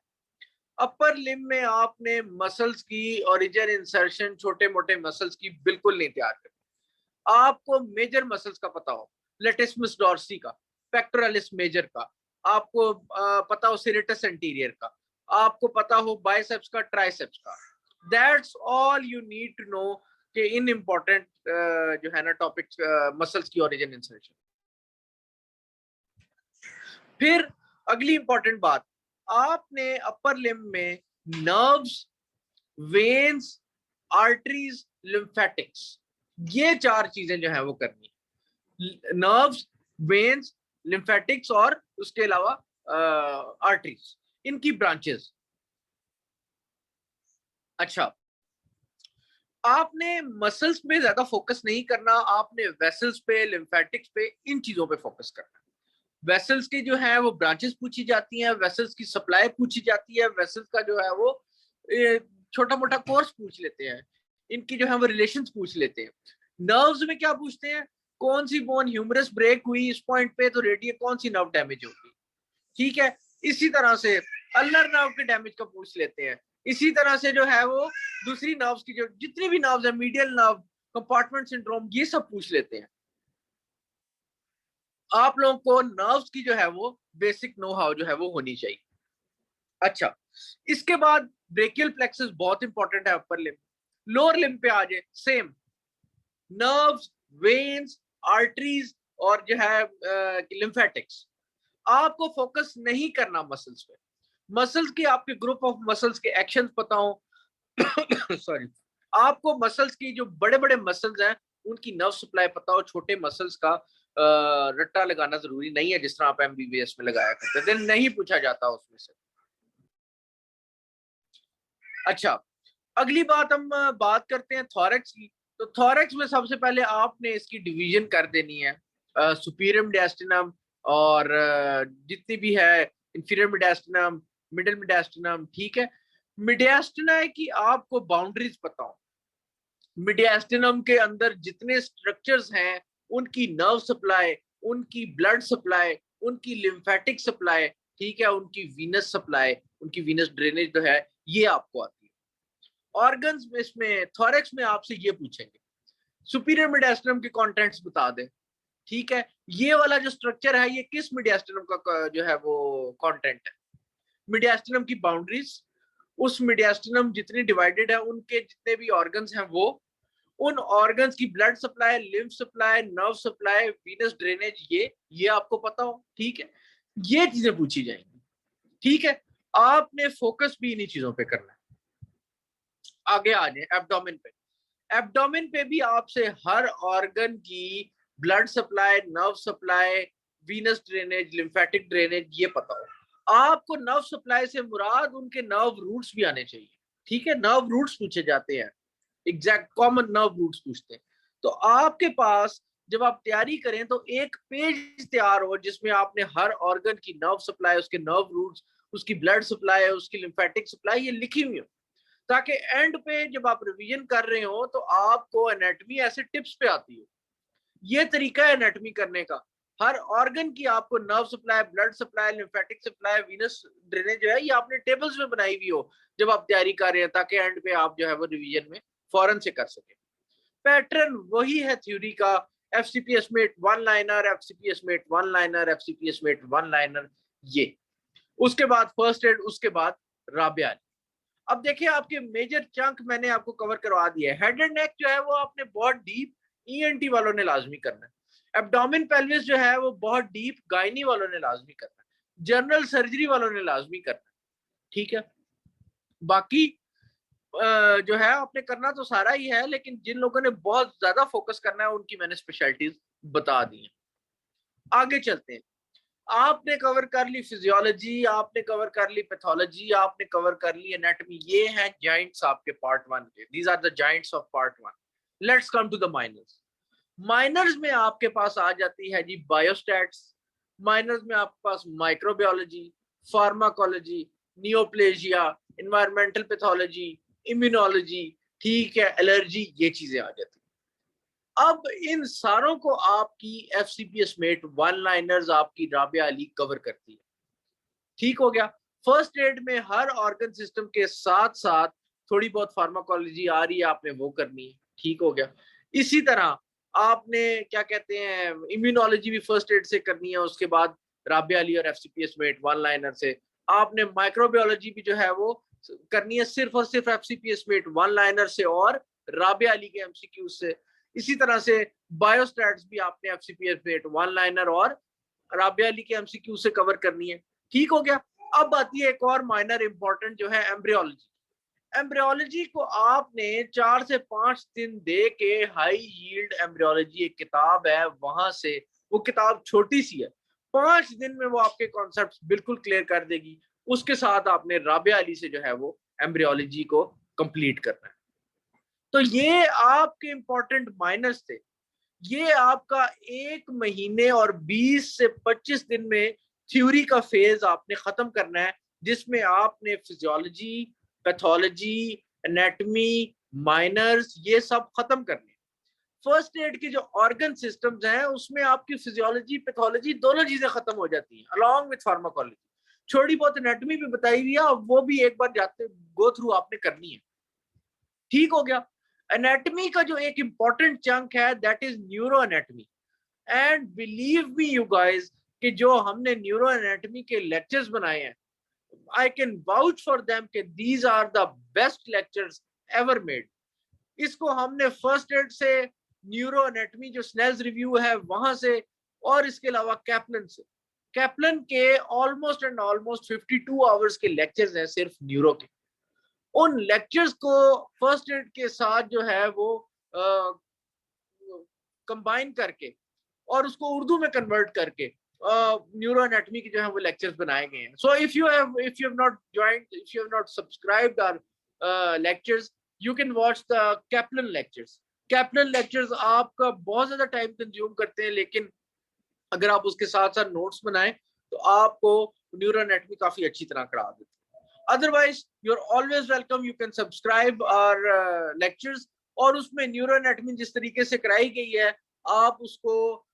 अपर लिम्ब में आपने मसल्स की ओरिजिन इंसर्शन, छोटे मोटे मसल्स की बिल्कुल नहीं तैयार करनी। आपको मेजर मसल्स का पता हो, लेटिस्मस डॉर्सी का, पेक्टोरलिस मेजर का, आपको पता हो सेरेटस एंटीरियर का, आपको पता हो बाइसेप्स का, ट्राइसेप्स का। That's all you need to know कि इन इंपॉर्टेंट जो है ना टॉपिक्स मसल्स की ओरिजिन इंसर्शन। फिर अगली इंपॉर्टेंट बात, आपने अपर लिम्ब में नर्व्स, वेन्स आर्टरीज, लिम्फेटिक्स, ये 4 चीजें जो है वो करनी है। नर्व्स, वेन्स, लिम्फेटिक्स और उसके अलावा आर्टरीज, इनकी ब्रांचेस। अच्छा, आपने मसल्स पे ज्यादा फोकस नहीं करना, आपने वेसल्स पे, लिम्फेटिक्स पे, इन चीजों पे फोकस करना। वेसल्स की जो है वो ब्रांचेस पूछी जाती हैं, वेसल्स की सप्लाई पूछी जाती है, वेसल्स का जो है वो छोटा मोटा कोर्स पूछ लेते हैं, इनकी जो है वो रिलेशंस पूछ लेते हैं। नर्व्स में क्या पूछते हैं, कौन सी बोन ह्यूमरस ब्रेक हुई इस पॉइंट पे तो रेडियल कौन सी नर्व डैमेज होगी, ठीक है। इसी तरह से अल्नर नर्व के डैमेज का पूछ लेते हैं। इसी तरह से जो है वो दूसरी नर्व्स की जो जितनी भी नर्व्स है, मीडियल नर्व, कंपार्टमेंट सिंड्रोम, ये सब पूछ लेते हैं। आप लोगों को नर्व्स की जो है वो बेसिक नो हाउ जो है वो होनी चाहिए। अच्छा, इसके बाद ब्रेकियल प्लेक्सस बहुत इंपॉर्टेंट है। अपर लिम्ब, लोअर लिम्ब पे आ जाए, सेम नर्व्स, वेन्स, आर्टरीज और जो है लिम्फेटिक्स। आपको फोकस नहीं करना मसल्स पे। मसल्स की आपके ग्रुप ऑफ मसल्स के एक्शंस पता हो सॉरी, आपको मसल्स की जो बड़े बड़े मसल्स हैं उनकी नर्व सप्लाई पता हो। छोटे मसल्स का रट्टा लगाना जरूरी नहीं है, जिस तरह आप एमबीबीएस में लगाया करते थे, नहीं पूछा जाता उसमें से। अच्छा, अगली बात हम बात करते हैं थॉरेक्स की। तो थॉरेक्स में सबसे पहले आपने इसकी डिवीजन कर देनी है, सुपीरियर मिडियास्टिनम और जितनी भी है इंफीरियर मिडियास्टिनम, मिडिल मिडियास्टिनम, ठीक है। मिडियास्टिना की आपको बाउंड्रीज पता हो, मिडियास्टिनम के अंदर जितने स्ट्रक्चर्स हैं उनकी नर्व सप्लाई, उनकी ब्लड सप्लाई, उनकी लिम्फेटिक सप्लाई, ठीक है, उनकी वीनस सप्लाई, उनकी वीनस ड्रेनेज जो है ये आपको आती है। ऑर्गन्स में इसमें थॉरेक्स में आपसे ये पूछेंगे, सुपीरियर मिडियास्टिनम के कंटेंट्स बता दें, ठीक है। ये वाला जो स्ट्रक्चर है ये किस मिडियास्टिनम का जो है वो कंटेंट है, मिडियास्टिनम की बाउंड्रीज, उस मिडियास्टिनम जितनी डिवाइडेड है उनके जितने भी ऑर्गन्स हैं वो, उन ऑर्गन्स की blood supply, lymph supply, nerve supply, Venus drainage, ये आपको पता हो, ठीक है। ये चीजें पूछी जाएंगी, ठीक है। आपने फोकस भी इन्हीं चीजों पे करना है। आगे आ जाए एब्डोमेन पे। एब्डोमेन पे भी आपसे हर ऑर्गन की blood supply, nerve supply, Venus drainage, lymphatic drainage ये पता हो। आपको नर्व सप्लाई से मुराद उनके नर्व रूट्स भी आने चाहिए, ठीक है। नर्व रूट्स पूछे जाते हैं, एग्जैक्ट कॉमन नर्व रूट्स पूछते हैं। तो आपके पास जब आप तैयारी करें तो एक पेज तैयार हो जिसमें आपने हर ऑर्गन की नर्व सप्लाई, उसके नर्व रूट्स, उसकी ब्लड सप्लाई, उसकी लिम्फेटिक सप्लाई ये लिखी हुई हो, ताकि एंड पे जब आप रिवीजन कर रहे हो तो आपको एनाटॉमी ऐसे टिप्स पे आती हो। ये तरीका है एनाटॉमी करने का, हर ऑर्गन की आपको nerve supply, blood supply, lymphatic supply, Venus drainage जो है ये आपने टेबल्स में बनाई हुई हो जब आप तैयारी कर रहे हैं, ताकि एंड पे आप जो है वो रिवीजन में फौरन से कर सके। पैटर्न वही है थ्योरी का, FCPS mate one liner, FCPS mate one liner, FCPS mate one liner, ये उसके बाद फर्स्ट एड, उसके बाद राबिया। अब देखिए आपके मेजर चंक मैंने आपको कवर करवा दिया है। हेड एंड नेक जो है वो आपने बहुत डीप ईएनटी वालों ने लाजमी करना है। एब्डोमेन पेल्विस जो है वो बहुत डीप गायनी वालों ने लाजमी करना है, जनरल सर्जरी वालों ने लाजमी करना है, ठीक है। बाकी जो है आपने करना तो सारा ही है, लेकिन जिन लोगों ने बहुत ज्यादा फोकस करना है उनकी मैंने स्पेशलिटीज बता दी है। आगे चलते हैं। आपने कवर कर ली फिजियोलॉजी, आपने कवर कर ली पैथोलॉजी, आपने कवर कर ली एनाटॉमी। ये हैं जॉइंट्स आपके पार्ट 1 के, these are the joints of part 1। Let's come to the minors. Minors में आपके पास आ जाती है जी बायोस्टैट्स, माइनर्स में आपके पास microbiology, pharmacology, neoplasia, environmental pathology, immunology, ठीक है, एलर्जी, ये चीजें आ जाती हैं। अब इन सारों को आपकी एफसीपीएस मेट वन लाइनर्स आपकी राबिया अली कवर करती है, ठीक हो गया। फर्स्ट एड में हर ऑर्गन सिस्टम के साथ साथ थोड़ी बहुत फार्माकोलॉजी आ रही है, आपने वो करनी है, ठीक हो गया। इसी तरह आपने क्या कहते हैं इम्यूनोलॉजी भी फर्स्ट एड से करनी है, उसके बाद राबिया अली और एफसीपीएस मेट वन लाइनर से। आपने माइक्रोबायोलॉजी भी जो है वो करनी है सिर्फ और सिर्फ एफसीपीएस मेट वन लाइनर से और राबिया अली के एमसीक्यू से। इसी तरह से बायोस्टैट्स भी आपने एफसीपीएस मेट वन लाइनर और राबिया अली के एमसीक्यू से कवर करनी है, ठीक हो गया। अब आती है एक और माइनर इंपॉर्टेंट जो है एम्ब्रियोलॉजी। एम्ब्रियोलॉजी को आपने 4 से 5 दिन दे के, हाई यील्ड एम्ब्रियोलॉजी एक किताब है, वहां से, वो किताब छोटी सी है, 5 दिन में वो आपके कॉन्सेप्ट्स बिल्कुल क्लियर कर देगी। उसके साथ आपने राबिया अली से जो है वो एम्ब्रियोलॉजी को कंप्लीट करना है। तो ये आपके इंपॉर्टेंट माइनस थे। ये आपका 1 महीने और 20 से 25 दिन में थ्योरी का फेज आपने खत्म करना है, जिसमें आपने फिजियोलॉजी, पैथोलॉजी, एनाटॉमी, माइनर्स, ये सब खत्म करने। फर्स्ट एड के जो ऑर्गन सिस्टम्स हैं उसमें आपकी फिजियोलॉजी, पैथोलॉजी दोनों चीजें खत्म हो जाती हैं अलॉन्ग विथ फार्माकोलॉजी। थोड़ी बहुत एनाटॉमी भी बताई हुई है, वो भी एक बार जाते गो थ्रू आपने करनी है। ठीक हो गया। एनाटॉमी का जो एक इंपॉर्टेंट चंक है that is neuro anatomy. And believe me you guys कि जो हमने न्यूरो एनाटॉमी के लेक्चर्स बनाए हैं, I can vouch for them कि these are the best lectures ever made. इसको हमने फर्स्ट एड से, न्यूरो एनाटॉमी जो स्नेल्स रिव्यू है वहां से, और इसके अलावा कैप्लन से। कैप्लन के ऑलमोस्ट एंड ऑलमोस्ट 52 आवर्स के लेक्चर्स हैं सिर्फ न्यूरो के। उन लेक्चर्स को फर्स्ट एड के साथ जो है वो कंबाइन करके और उसको उर्दू में कन्वर्ट करके न्यूरो एनाटॉमी के जो है वो लेक्चर्स बनाए गए हैं। So if you have not joined, if you have not subscribed our lectures, you can watch the Kaplan lectures. Kaplan lectures आपका बहुत ज्यादा टाइम कंज्यूम करते हैं, लेकिन अगर आप उसके साथ साथ नोट्स बनाएं तो आपको न्यूरो एनाटॉमी काफी अच्छी तरह करा देते हैं। Otherwise you are always welcome, you can subscribe our lectures, और उसमें न्यूरो एनाटॉमी जिस तरीके से कराई गई है आप उसको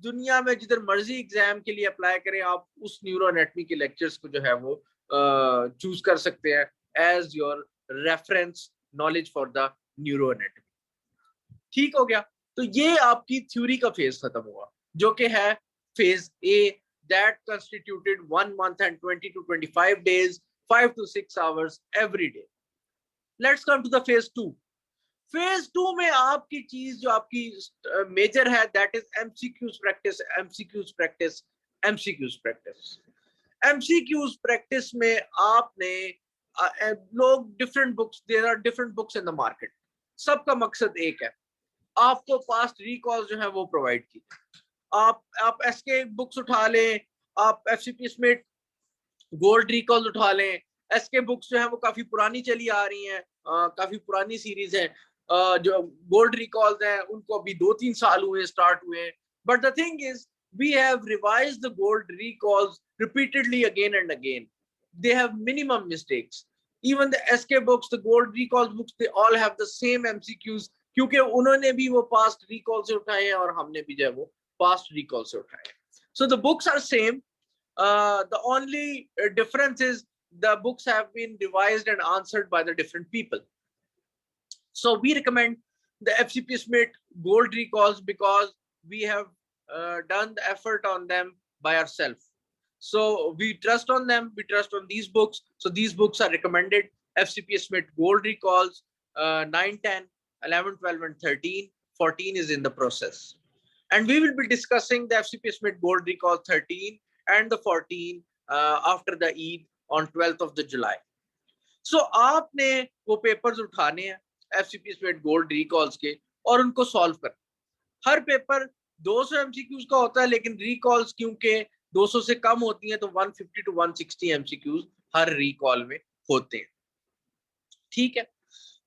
दुनिया में जिधर मर्जी एग्जाम के लिए अप्लाई करें, आप उस न्यूरो एनाटॉमी के लेक्चर्स को जो है वो चूज कर सकते हैं as your reference knowledge for the neuro anatomy. ठीक हो गया। तो ये आपकी थ्योरी का फेज खत्म हुआ, जो कि है phase A, that constituted 1 month and 20 to 25 days, 5 to 6 hours every day. Let's come to the phase 2. Phase 2 में आपकी चीज जो आपकी मेजर है that is MCQs practice, MCQs practice, MCQs practice. MCQs practice में आपने लोग different books, there are different books in the market, सबका मकसद एक है, आपको पास्ट रिकॉल जो है वो प्रोवाइड की। आप एसके बुक्स उठा लें, आप एफसीपीएस में गोल्ड रिकॉल उठा लें। एसके बुक्स जो है वो काफी पुरानी चली आ रही हैं, काफी पुरानी सीरीज है। जो गोल्ड रिकॉल्स हैं उनको अभी 2-3 साल हुए स्टार्ट हुए, but the thing is we have revised the gold recalls repeatedly again and again. They have minimum mistakes. Even the SK books, the gold recalls books, they all have the same MCQs, क्योंकि उन्होंने भी वो past recall से उठाए हैं और हमने भी जो है वो past recall से उठाए हैं. So the books are same. The only difference is the books have been revised and answered by the different people. So we recommend the FCP Smith gold recalls because we have done the effort on them by ourselves. So we trust on them, we trust on these books. So these books are recommended. FCP Smith gold recalls 9, 10, 11, 12 and 13. 14 is in the process. And we will be discussing the FCP Smith gold recall 13 and the 14 after the Eid on 12th of the July. So आपने वो papers उठाने हैं FCP Smith gold recalls के और उनको solve करना। हर paper 200 MCQs का होता है, लेकिन रिकॉल्स क्योंकि 200 से कम होती हैं तो 150 to 160 MCQs हर रिकॉल में होते हैं। ठीक है,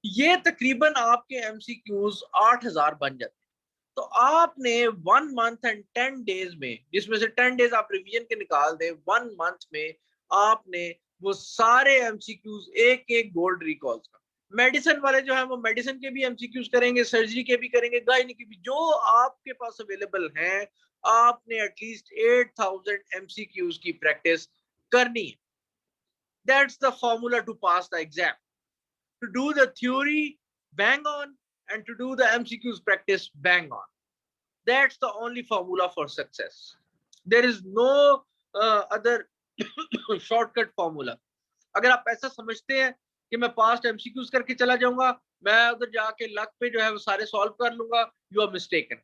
ये तकरीबन आपके MCQs 8000 बन जाते हैं। तो आपने 1 month and 10 days में, जिसमें से 10 days आप रिवीजन के निकाल दें, 1 month में आपने वो सारे MCQs एक गोल्ड रिकॉल्स का। मेडिसिन वाले जो है वो मेडिसिन के भी MCQs करेंगे, सर्जरी के भी करेंगे, गायनी के भी, जो आपके पास अवेलेबल हैं आपने एटलीस्ट 8000 MCQs की प्रैक्टिस करनी है। That's the formula to pass the exam. To do the theory bang on and to do the MCQs practice bang on. That's the only formula for success. There is no other shortcut formula. अगर आप ऐसा समझते हैं कि मैं past MCQs करके चला जाऊंगा, मैं उधर जाके लक पे जो है वो सारे सॉल्व कर लूंगा, यू आर मिस्टेकन।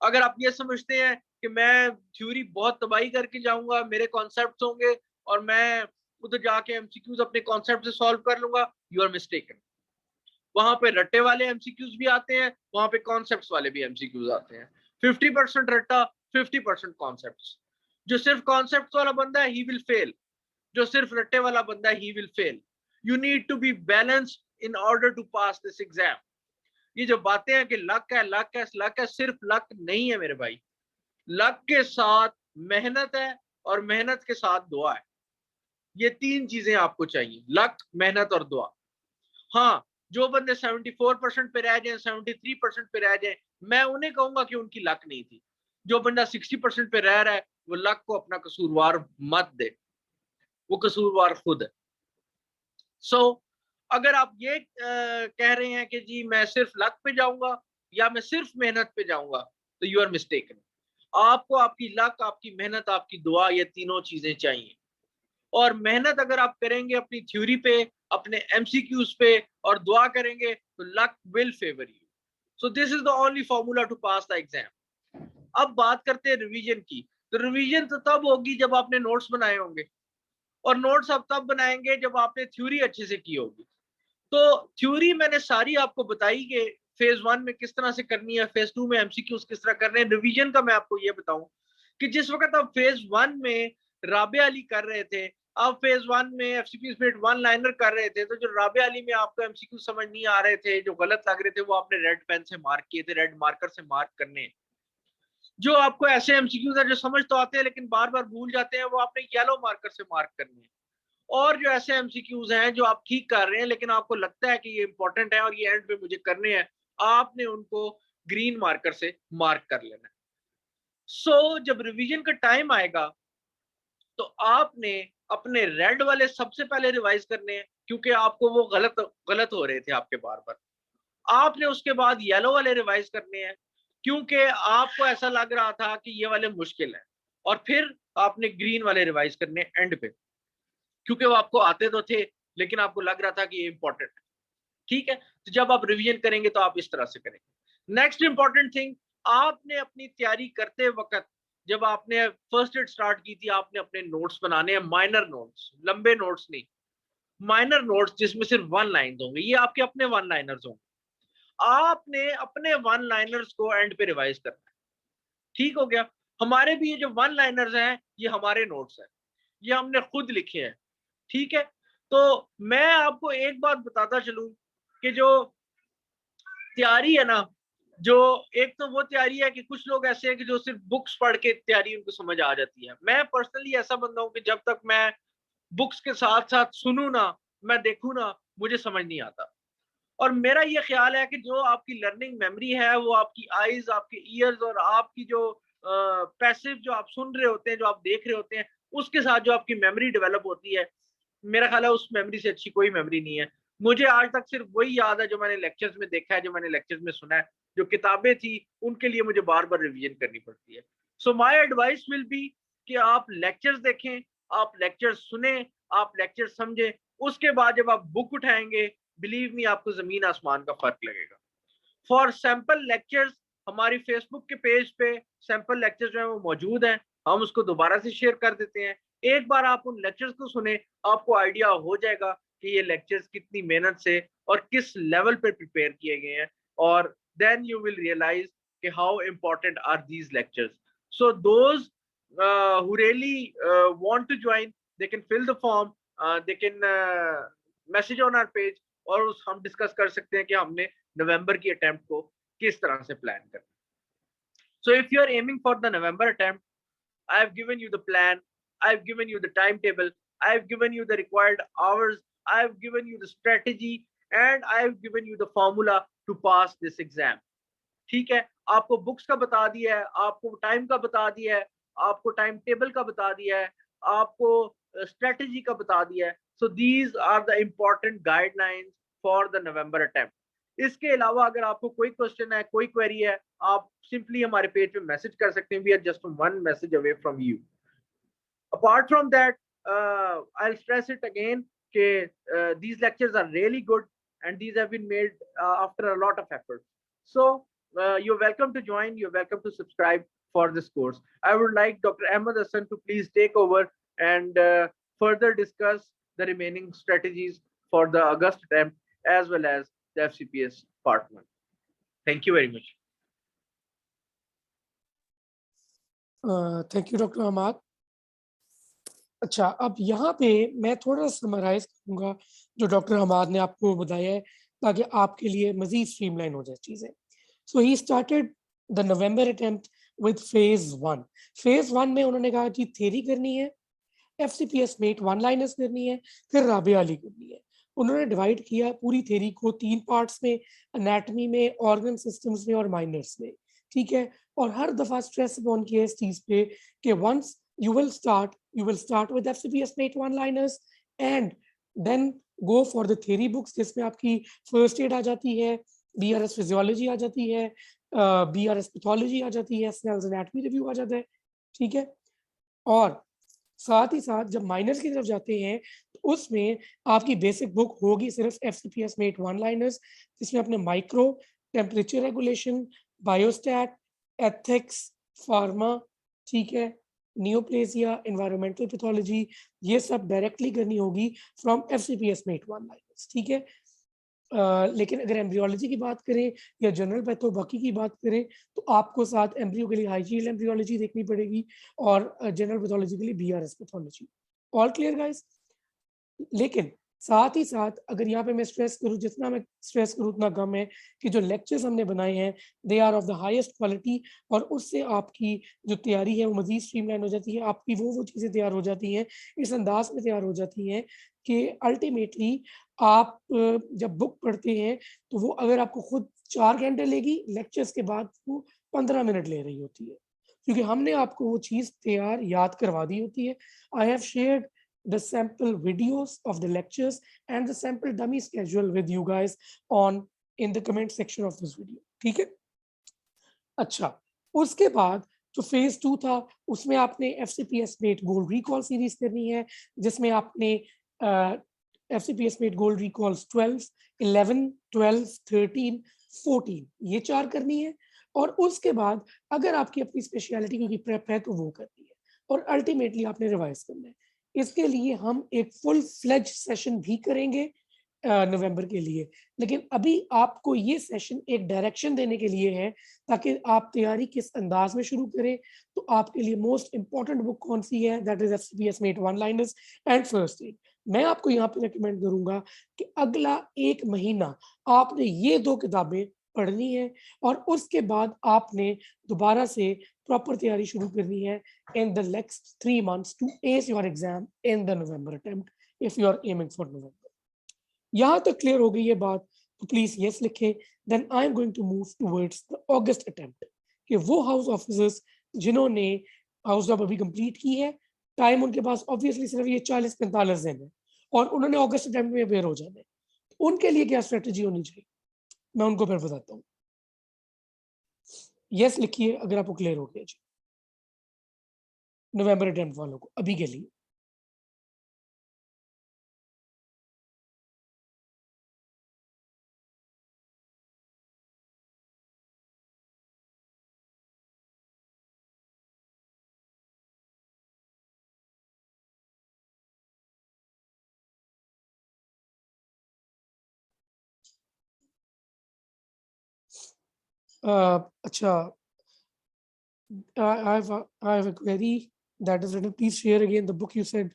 अगर आप ये समझते हैं कि मैं थ्योरी बहुत तबाही करके जाऊंगा, मेरे कॉन्सेप्ट्स होंगे और मैं उधर जाके एमसीक्यूज अपने कॉन्सेप्ट से सॉल्व कर लूंगा, यू आर मिस्टेकन। वहां पे रट्टे वाले एमसीक्यूज भी आते हैं, वहां पे कॉन्सेप्ट्स वाले भी एमसीक्यूज आते हैं। 50% रट्टा, 50% कॉन्सेप्ट्स। जो सिर्फ कॉन्सेप्ट्स वाला बंदा है ही विल फेल, जो सिर्फ रट्टे वाला बंदा है he will fail. You need to be balanced in order to pass this exam. ये जो बातें हैं कि लक है लक है लक है, सिर्फ लक नहीं है मेरे भाई। लक के साथ मेहनत है और मेहनत के साथ दुआ है। ये तीन चीजें आपको चाहिए, लक, मेहनत और दुआ। हाँ, जो बंदे 74% पे रह जाए, 73% पे रह जाए, मैं उन्हें कहूंगा कि उनकी लक नहीं थी। जो बंदा 60% पे रह रहा है वो लक को अपना कसूरवार मत दे, वो कसूरवार खुद है। सो अगर आप ये कह रहे हैं कि जी मैं सिर्फ लक पे जाऊंगा या मैं सिर्फ मेहनत पे जाऊंगा, तो यू आर मिस्टेकन। आपको आपकी लक, आपकी मेहनत, आपकी दुआ, ये तीनों चीजें चाहिए। और मेहनत अगर आप करेंगे अपनी थ्योरी पे, अपने एमसीक्यूज पे, और दुआ करेंगे, तो luck will favour you. So this is the only formula to pass the exam. अब बात करते हैं रिवीजन की। तो रिवीजन तो तब होगी जब आपने नोट्स बनाए होंगे, और नोट्स आप तब बनाएंगे जब आपने थ्योरी अच्छे से की होगी। तो थ्योरी मैंने सारी आपको बताई कि फेज 1 में किस तरह से करनी है, फेज 2 में एमसीक्यूज किस तरह करने हैं। रिवीजन का मैं आपको ये बताऊं कि जिस वक्त आप फेज 1 में राबिया अली कर रहे थे, आप फेज 1 में एफसीपी स्पिरिट वन लाइनर कर रहे थे, तो जो राबिया अली में आपको एमसीक्यू समझ नहीं आ रहे थे, जो गलत लग रहे थे, वो आपने रेड पेन से मार्क किए थे, रेड मार्कर से मार्क करने। जो आपको ऐसे एमसीक्यूज है जो समझ तो आते हैं लेकिन बार बार भूल जाते हैं, वो आपने येलो मार्कर से मार्क करने हैं। और जो ऐसे एमसीक्यूज हैं जो आप ठीक कर रहे हैं लेकिन आपको लगता है कि ये इंपॉर्टेंट है और ये एंड पे मुझे करने हैं, आपने उनको ग्रीन मार्कर से मार्क कर लेना है। सो जब रिवीजन का टाइम आएगा तो आपने अपने रेड वाले सबसे पहले रिवाइज करने हैं, क्योंकि आपको वो गलत गलत हो रहे थे आपके बार बार। आपने उसके बाद येलो वाले रिवाइज करने हैं, क्योंकि आपको ऐसा लग रहा था कि ये वाले मुश्किल है। और फिर आपने ग्रीन वाले रिवाइज करने एंड पे, क्योंकि वो आपको आते तो थे लेकिन आपको लग रहा था कि ये इंपॉर्टेंट है। ठीक है, तो जब आप रिवीजन करेंगे तो आप इस तरह से करेंगे। नेक्स्ट इंपॉर्टेंट थिंग, आपने अपनी तैयारी करते वक्त, जब आपने फर्स्ट एड स्टार्ट की थी, आपने अपने नोट्स बनाने हैं, माइनर नोट्स, लंबे नोट्स नहीं, माइनर नोट्स जिसमें सिर्फ वन लाइन होंगे। ये आपके अपने वन लाइनर्स होंगे। आपने अपने वन लाइनर्स को एंड पे रिवाइज करना है। ठीक हो गया। हमारे भी ये जो वन लाइनर्स हैं ये हमारे नोट्स हैं, ये हमने खुद लिखे हैं। ठीक है, तो मैं आपको एक बात बताता चलूं कि जो तैयारी है ना, जो एक तो वो तैयारी है कि कुछ लोग ऐसे हैं कि जो सिर्फ बुक्स पढ़ के तैयारी उनको समझ आ जाती है। मैं पर्सनली ऐसा बंदा हूं कि जब तक मैं बुक्स के साथ साथ सुनूं ना, मैं देखूं ना, मुझे समझ नहीं आता। और मेरा ये ख्याल है कि जो आपकी लर्निंग मेमोरी है वो आपकी आईज, आपके ईयर्स और आपकी जो पैसिव जो आप सुन रहे होते हैं, जो आप देख रहे होते हैं, उसके साथ जो आपकी मेमोरी डेवलप होती है, मेरा ख्याल है उस मेमोरी से अच्छी कोई मेमोरी नहीं है। मुझे आज तक सिर्फ वही याद है जो मैंने लेक्चर्स में देखा है, जो मैंने लेक्चर्स में सुना है। जो किताबें थी उनके लिए मुझे बार बार रिवीजन करनी पड़ती है। So my advice will be कि आप लेक्चर्स देखें, आप लेक्चर्स सुने, आप लेक्चर्स समझें। उसके बाद जब आप बुक उठाएंगे, बिलीव मी, आपको जमीन आसमान का फर्क लगेगा। फॉर सैंपल लेक्चर्स हमारी फेसबुक के पेज पे सैंपल लेक्चर्स जो है वो मौजूद हैं, हम उसको दोबारा से शेयर कर देते हैं। एक बार आप उन लेक्चर्स को सुने, आपको आइडिया हो जाएगा कि ये लेक्चर्स कितनी मेहनत से और किस लेवल पे प्रिपेयर किए गए हैं, और देन यू विल रियलाइज कि how important are these lectures. So those who really want to join, they can fill the form, they can message on our page, और हम डिस्कस कर सकते हैं कि हमने नवंबर की अटेम्प्ट को किस तरह से प्लान करना। So if you are aiming for the November attempt, I have given you the plan, I have given you the timetable, I have given you the required hours, I have given you the strategy, and I have given you the formula to pass this exam. ठीक है, आपको books का बता दिया है, आपको time का बता दिया है, आपको टाइम टेबल का बता दिया है, आपको स्ट्रेटेजी का बता दिया है। So these are the important guidelines for the November attempt. इसके अलावा अगर आपको कोई क्वेश्चन है, कोई क्वेरी है, आप सिंपली हमारे पेज पे मैसेज कर सकते हैं। We are just one message away from you. Apart from that, I'll stress it again that these lectures are really good and these have been made after a lot of effort. So you're welcome to join, you're welcome to subscribe for this course. I would like Dr. Ahmed Hassan to please take over and further discuss the remaining strategies for the August attempt as well as the FCPS Part 1. Thank you very much. Thank you doctor Hamad. अच्छा, अब यहाँ पे मैं थोड़ा summarise करूँगा जो doctor Hammad ने आपको बताया है, ताकि आपके लिए मजीद स्ट्रीमलाइन हो जाए चीज़ें। So he started the November attempt with phase 1। Phase 1 में उन्होंने कहा कि थ्योरी करनी है, FCPS मेट 1 लाइनर्स करनी है, फिर राबिया अली करनी है। उन्होंने डिवाइड किया पूरी थ्योरी को 3 पार्ट्स में, एनाटॉमी में, ऑर्गन सिस्टम्स में और माइनर्स में, ठीक है। और हर दफा स्ट्रेस अपॉन किया इस चीज पे कि once you will start with FCPS mate 1 liners and then go for the theory books, जिसमें आपकी फर्स्ट एड आ जाती है, BRS फिजियोलॉजी आ जाती है, BRS पैथोलॉजी आ जाती है, सेल्स एनाटॉमी रिव्यू आ जाता है, ठीक है। और साथ ही साथ जब माइनर्स की तरफ जाते हैं तो उसमें आपकी बेसिक बुक होगी सिर्फ FCPS मेट 1 लाइनर्स, जिसमें अपने micro, temperature regulation, biostat, ethics, pharma, ठीक है, नियोप्लेसिया, एनवायरमेंटल पैथोलॉजी, ये सब डायरेक्टली करनी होगी फ्रॉम FCPS मेट 1 लाइनर्स, ठीक है। लेकिन अगर एम्ब्रियोलॉजी की बात करें या जनरल पैथो बाकी की बात करें तो आपको साथ एम्ब्रियो के लिए हाइजीन एम्ब्रियोलॉजी देखनी पड़ेगी और जनरल पैथोलॉजी के लिए BRS pathology. All clear guys? लेकिन साथ ही साथ अगर यहाँ पे मैं स्ट्रेस करूँ, जितना मैं स्ट्रेस करूँ उतना कम है कि जो लेक्चर्स हमने बनाए हैं they are of the highest quality, और उससे आपकी जो तैयारी है वो मजीद स्ट्रीमलाइन हो जाती है। आपकी वो चीज़ें तैयार हो जाती हैं, इस अंदाज में तैयार हो जाती हैं कि अल्टीमेटली आप जब बुक पढ़ते हैं तो वो अगर आपको खुद 4 घंटे लेगी, लेक्चर्स के बाद वो 15 मिनट ले रही होती है, क्योंकि हमने आपको वो चीज़ तैयार याद करवा दी होती है। I have shared the sample videos of the lectures and the sample dummy schedule with you guys on in the comment section of this video, ठीक है। अच्छा, उसके बाद जो फेज 2 था उसमें आपने FCPS met gold recall series करनी है, जिसमें आपने FCPS मेट गोल्ड रिकॉल्स 12, 11, 12, 13, 14 ये 4 करनी है। और उसके बाद अगर आपकी अपनी स्पेशलिटी क्योंकि प्रेप है तो वो करनी है, और अल्टीमेटली आपने रिवाइज करना है। इसके लिए हम एक फुल फ्लेज सेशन भी करेंगे नवंबर के लिए, लेकिन अभी आपको ये सेशन एक डायरेक्शन देने के लिए है ताकि आप तैयारी किस अंदाज में शुरू करें। तो आपके लिए मोस्ट इंपॉर्टेंट बुक कौन सी है? That is FCPS mate 1 liners and first aid. मैं आपको यहाँ पे रिकमेंड करूंगा कि अगला 1 महीना आपने ये 2 किताबें पढ़नी है और उसके बाद आपने दोबारा से प्रॉपर तैयारी शुरू करनी है in the next 3 months to ace your exam in the November attempt if you are aiming for November. यहाँ तक क्लियर हो गई ये बात तो प्लीज यस लिखें। Then I am going to move towards the August attempt कि वो हाउस ऑफिसर्स जिन्होंने हाउस जॉब अभी कंप्लीट की है, टाइम उनके पास ऑब्वियसली सिर्फ ये 40-45 दिन है और उन्होंने अगस्त अटेम्प्ट में अपेयर हो जाना है, उनके लिए क्या स्ट्रेटजी होनी चाहिए मैं उनको फिर बताता हूँ। यस लिखिए अगर आपको क्लियर हो गया जी, नवंबर अटेम्प्ट वालों को अभी के लिए। अच्छा, I have a query that is written. Please share again the book you said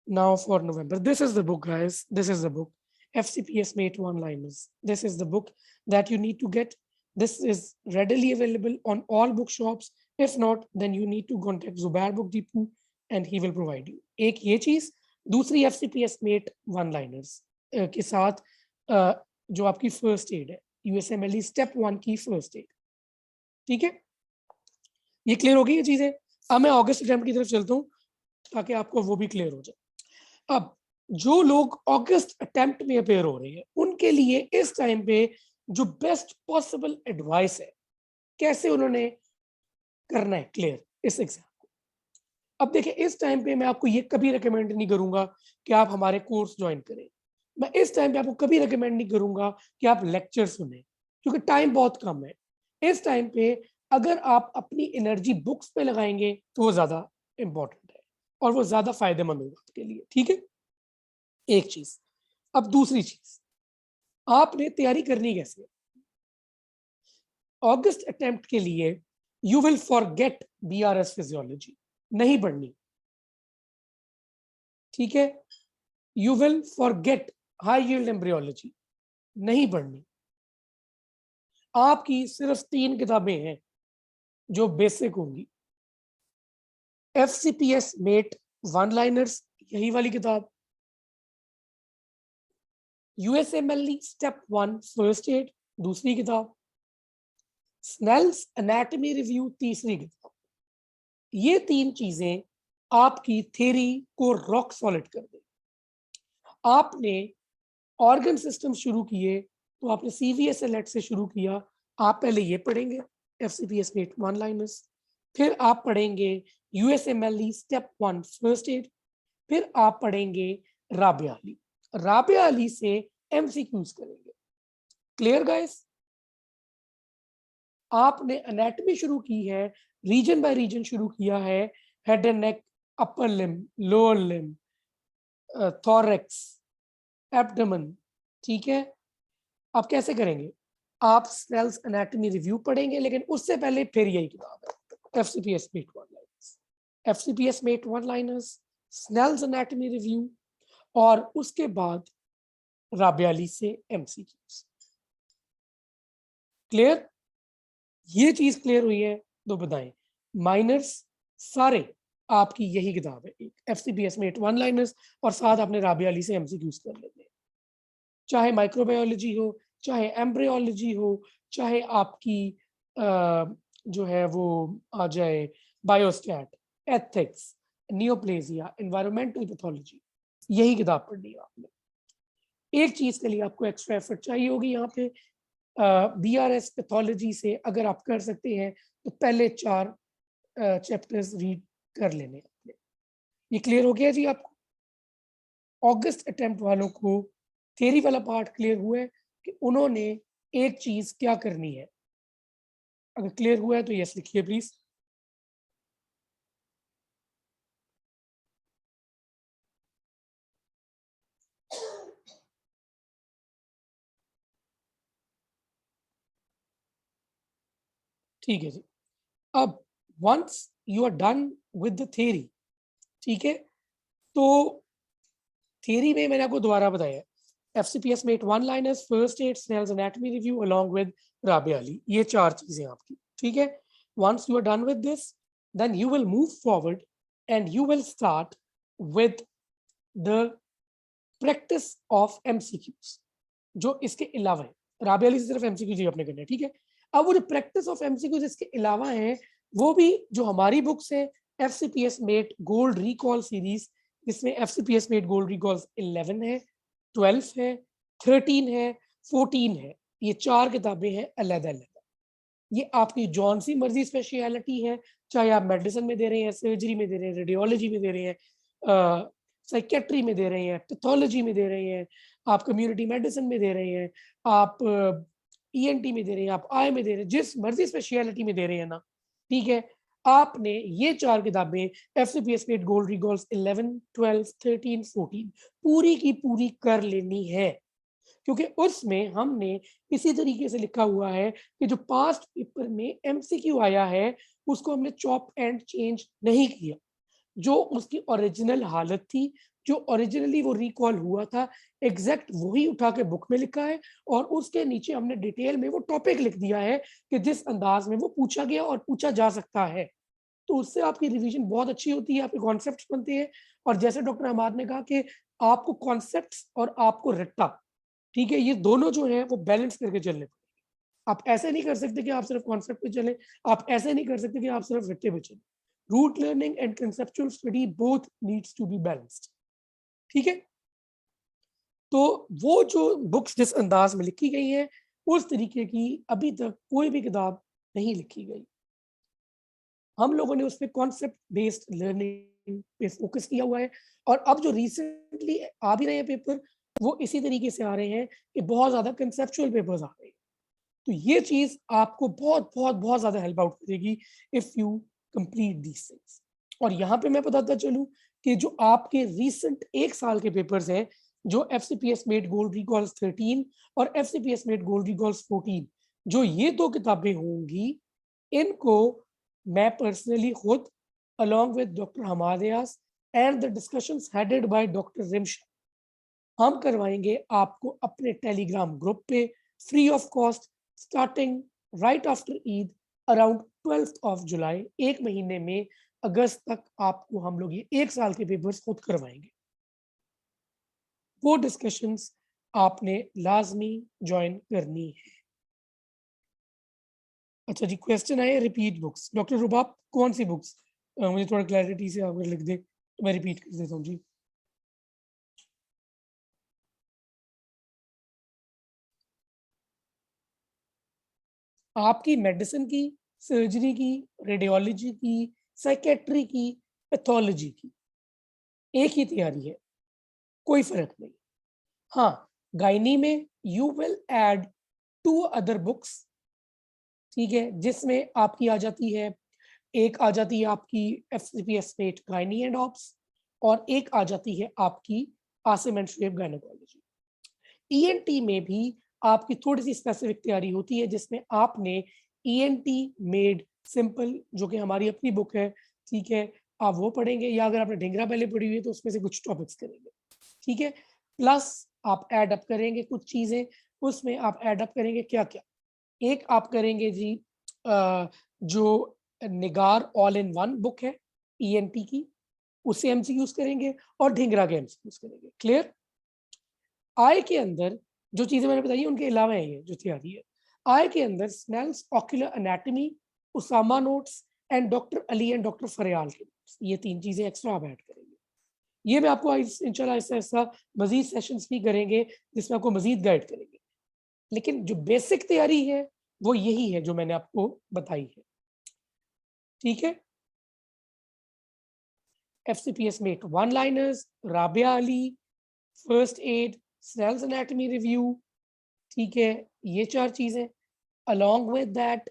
now for November. This is the book, guys. This is the book. FCPS Mate 1 Liners. This is the book that you need to get. This is readily available on all bookshops. If not, then you need to contact Zubair Book Depot and he will provide you. एक ये चीज, दूसरी FCPS Mate 1 Liners के साथ जो आपकी first aid है, USMLE step 1 की फर्स्ट एड, ठीक है। ये क्लियर हो गई ये चीजें। अब मैं अगस्त अटेम्प्ट की तरफ चलता हूँ ताकि आपको वो भी क्लियर हो जाए। अब जो लोग अगस्त अटेम्प्ट में अपेयर हो रहे हैं उनके लिए इस टाइम पे जो बेस्ट पॉसिबल एडवाइस है कैसे उन्होंने करना है क्लियर इस एग्जाम को। अब देखिए इस टाइम पे मैं आपको ये कभी रिकमेंड नहीं करूंगा कि आप हमारे कोर्स ज्वाइन करें। मैं इस टाइम पे आपको कभी रिकमेंड नहीं करूंगा कि आप लेक्चर सुने, क्योंकि टाइम बहुत कम है। इस टाइम पे अगर आप अपनी एनर्जी बुक्स पे लगाएंगे तो वो ज्यादा इंपॉर्टेंट है। और वो ज्यादा फायदेमंद होगा आपके लिए, ठीक है। एक चीज। अब दूसरी चीज, आपने तैयारी करनी कैसे? अगस्त अटेम्प्ट के लिए you will forget BRS physiology, नहीं पढ़नी, ठीक है। You will forget high yield embryology, नहीं पढ़नी। आपकी सिर्फ 3 किताबें हैं जो बेसिक होंगी। FCPS मेट वन लाइनर्स, यही वाली किताब। USMLE स्टेप 1 फर्स्ट एड, दूसरी किताब। स्नेल्स एनाटॉमी रिव्यू, तीसरी किताब। ये 3 चीजें आपकी थ्योरी को रॉक सॉलिड कर दें। आपने ऑर्गन सिस्टम शुरू किए तो आपने CVSLET से शुरू किया। आप पहले ये पढ़ेंगे FCPS मेट वन लाइनर्स, फिर आप पढ़ेंगे USMLE स्टेप 1 फर्स्ट एड, फिर आप पढ़ेंगे राबिया अली। राबिया अली से MCQs करेंगे। Clear guys? आपने एनाटॉमी शुरू की है, रीजन बाय रीजन शुरू किया है, head and neck, upper limb, lower limb, thorax, abdomen, ठीक है। आप कैसे करेंगे? आप स्नेल्स एनाटॉमी रिव्यू पढ़ेंगे, लेकिन उससे पहले फिर यही किताब है FCPS mate one liners. FCPS mate one liners, Snell's anatomy review, और उसके बाद राबिया अली से MCQs। क्लियर? ये चीज क्लियर हुई है तो बताएं। माइनर्स सारे आपकी यही किताब है, एक FCPS मेट वन लाइनर्स, और साथ आपने राबिया अली से MCQs कर लेते हैं। चाहे माइक्रोबायोलॉजी हो, चाहे एम्ब्रियोलॉजी हो, चाहे आपकी जो है वो आ जाए biostat, ethics, neoplasia, environmental pathology, यही किताब पढ़नी है आपने। एक चीज के लिए आपको एक्स्ट्रा एफर्ट चाहिए होगी यहाँ पे। BRS पैथोलॉजी से अगर आप कर सकते हैं तो पहले 4 चैप्टर्स रीड कर लेने आपने। ये क्लियर हो गया जी आपको? अगस्त अटेम्प्ट वालों को थियरी वाला पार्ट क्लियर हुआ है कि उन्होंने एक चीज क्या करनी है? अगर क्लियर हुआ है तो यस लिखिए प्लीज। ठीक है जी। अब once you are done with the theory, ठीक है, तो थियरी में मैंने आपको दोबारा बताया FCPS mate one liners, first aid, Snell's anatomy review along with Rabia Ali, ये 4 चीजें आपकी, ठीक है। Once you are done with this, then you will move forward and you will start with the practice of MCQs, जो इसके अलावा है। राबिया अली से सिर्फ MCQs ही अपने करने हैं, ठीक है। अब वो जो प्रैक्टिस ऑफ MCQs इसके अलावा है, वो भी जो हमारी बुक्स है FCPS met gold recall series, जिसमें FCPS मेट गोल्ड रिकॉल 11 है, 12 है, 13 है, 14 है। ये 4 किताबें हैं अलग अलग। ये आपकी जौन सी मर्जी स्पेशलिटी है, चाहे आप मेडिसिन में दे रहे हैं, सर्जरी में दे रहे हैं, रेडियोलॉजी में दे रहे हैं, साइकेट्री में दे रहे हैं, पैथोलॉजी में दे रहे हैं, आप कम्युनिटी मेडिसिन में दे रहे हैं, आप ENT में दे रहे हैं, आप आई में दे रहे हैं, जिस मर्जी स्पेशलिटी में दे रहे हैं ना, ठीक है। आपने ये 4 किताबें FCPS मेट गोल्ड रिकॉल्स 11, 12, 13, 14 पूरी की पूरी कर लेनी है, क्योंकि उसमें हमने इसी तरीके से लिखा हुआ है कि जो पास्ट पेपर में MCQ आया है उसको हमने चॉप एंड चेंज नहीं किया। जो उसकी ओरिजिनल हालत थी, जो ओरिजिनली वो रिकॉल हुआ था, एग्जैक्ट वही उठा के बुक में लिखा है, और उसके नीचे हमने डिटेल में वो टॉपिक लिख दिया है कि जिस अंदाज में वो पूछा गया और पूछा जा सकता है। तो उससे आपकी रिवीजन बहुत अच्छी होती है, आपके कॉन्सेप्ट्स बनते हैं। और जैसे डॉक्टर हमाद ने कहा कि आपको कॉन्सेप्ट्स और आपको रट्टा, ठीक है, ये दोनों जो है वो बैलेंस करके चलने पड़ेंगे। आप ऐसे नहीं कर सकते कि आप सिर्फ कॉन्सेप्ट पे चले, आप ऐसे नहीं कर सकते कि आप सिर्फ रट्टे पे चले। Rote learning and conceptual study both needs to be balanced, ठीक है। तो वो जो बुक्स जिस अंदाज में लिखी गई है, उस तरीके की अभी तक कोई भी किताब नहीं लिखी गई। हम लोगों ने उस पर कॉन्सेप्ट बेस्ड लर्निंग पे फोकस किया हुआ है। और अब जो रिसेंटली आ भी रहे हैं पेपर, वो इसी तरीके से आ रहे हैं कि बहुत ज्यादा कंसेप्चुअल पेपर्स आ रहे हैं। तो ये चीज आपको बहुत बहुत बहुत ज्यादा हेल्प आउट करेगी if you complete these things. और यहाँ पे मैं बताता चलूं कि जो आपके रीसेंट 1 साल के पेपर्स हैं, जो FCPS मेड गोल्ड रिकॉल्स 13 और FCPS मेड गोल्ड रिकॉल्स 14, जो ये 2 किताबें होंगी, इनको मैं पर्सनली खुद along with Dr. Hamadias and the discussions headed by Dr. Rimsha, हम करवाएंगे आपको अपने टेलीग्राम ग्रुप पे free of cost starting right after Eid around 12th of July. 1 महीने में अगस्त तक आपको हम लोग ये 1 साल के पेपर्स खुद करवाएंगे। वो डिस्कशंस आपने लाजमी ज्वाइन करनी है। अच्छा जी, क्वेश्चन आए रिपीट बुक्स। डॉक्टर रुबाब कौन सी बुक्स? मुझे थोड़ा क्लैरिटी से अगर लिख दे तो मैं रिपीट कर देता हूँ जी। आपकी मेडिसिन की, सर्जरी की, रेडियोलॉजी की, साइकेट्री की, पैथोलॉजी की एक ही तैयारी है, कोई फर्क नहीं। हाँ, गायनी में you will add 2 other books, ठीक है, जिसमें आपकी आ जाती है, एक आ जाती है आपकी FCPS mate gynae and obs, और एक आ जाती है आपकी Asim and Shoaib gynaecology. ENT में भी आपकी थोड़ी सी स्पेसिफिक तैयारी होती है, जिसमें आपने ENT मेड सिंपल, जो कि हमारी अपनी बुक है, ठीक है, आप वो पढ़ेंगे, या अगर आपने ढिंगरा पहले पढ़ी हुई है तो उसमें से कुछ टॉपिक्स करेंगे, ठीक है। प्लस आप ऐड अप करेंगे कुछ चीजें, उसमें आप ऐड अप करेंगे क्या क्या, एक आप करेंगे जी जो निगार ऑल इन वन बुक है ENT की, उससे MCQs करेंगे, और ढिंगरा के MCQs करेंगे। क्लियर? आई के अंदर जो चीजें मैंने बताई उनके अलावा है ये जो तैयारी है। आई के अंदर Snell's ocular anatomy, Usama notes and doctor Ali and doctor Faryal के नोट्स, ये 3 चीजें एक्स्ट्रा आप ऐड करेंगे। ये मैं आपको इंशाल्लाह ऐसा मजीद सेशंस भी करेंगे जिसमें आपको मजीद गाइड करेंगे, लेकिन जो बेसिक तैयारी है वो यही है जो मैंने आपको बताई है, ठीक है। FCPS mate one liners, Rabia Ali, first aid, Snell's anatomy review, ठीक है, ये 4 चीजें। अलॉन्ग विद दैट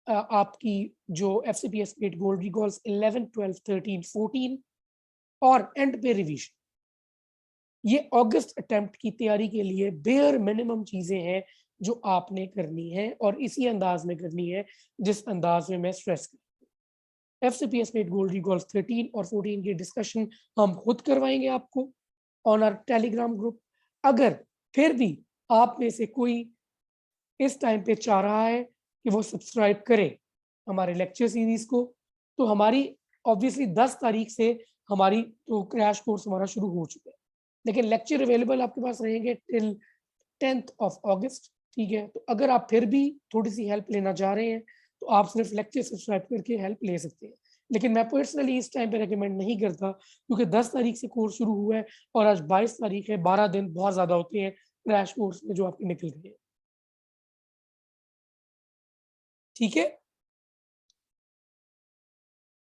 आपकी जो FCPS मेट गोल्ड रिकॉल्स 11, 12, 13, 14 और एंड पे रिवीजन। ये अगस्त अटेम्प्ट की तैयारी के लिए बेयर मिनिमम चीजें हैं जो आपने करनी है, और इसी अंदाज में करनी है जिस अंदाज में मैं स्ट्रेस कर। FCPS मेट गोल्ड रिकॉल्स 13 और 14 की डिस्कशन हम खुद करवाएंगे आपको ऑन आवर टेलीग्राम ग्रुप। अगर फिर भी आप में से कोई इस टाइम पे चाह रहा है कि वो सब्सक्राइब करे हमारे लेक्चर सीरीज को, तो हमारी ऑब्वियसली 10 तारीख से हमारी तो क्रैश कोर्स हमारा शुरू हो चुका है, लेकिन लेक्चर अवेलेबल आपके पास रहेंगे टिल 10th ऑफ अगस्त, ठीक है। तो अगर आप फिर भी थोड़ी सी हेल्प लेना चाह रहे हैं तो आप सिर्फ लेक्चर सब्सक्राइब करके हेल्प ले सकते हैं, लेकिन मैं पर्सनली इस टाइम पे रेकमेंड नहीं करता, क्योंकि 10 तारीख से कोर्स शुरू हुआ है और आज 22 तारीख है, 12 दिन बहुत ज्यादा होते हैं क्रैश कोर्स में जो आपके निकल रहे हैं, ठीक है।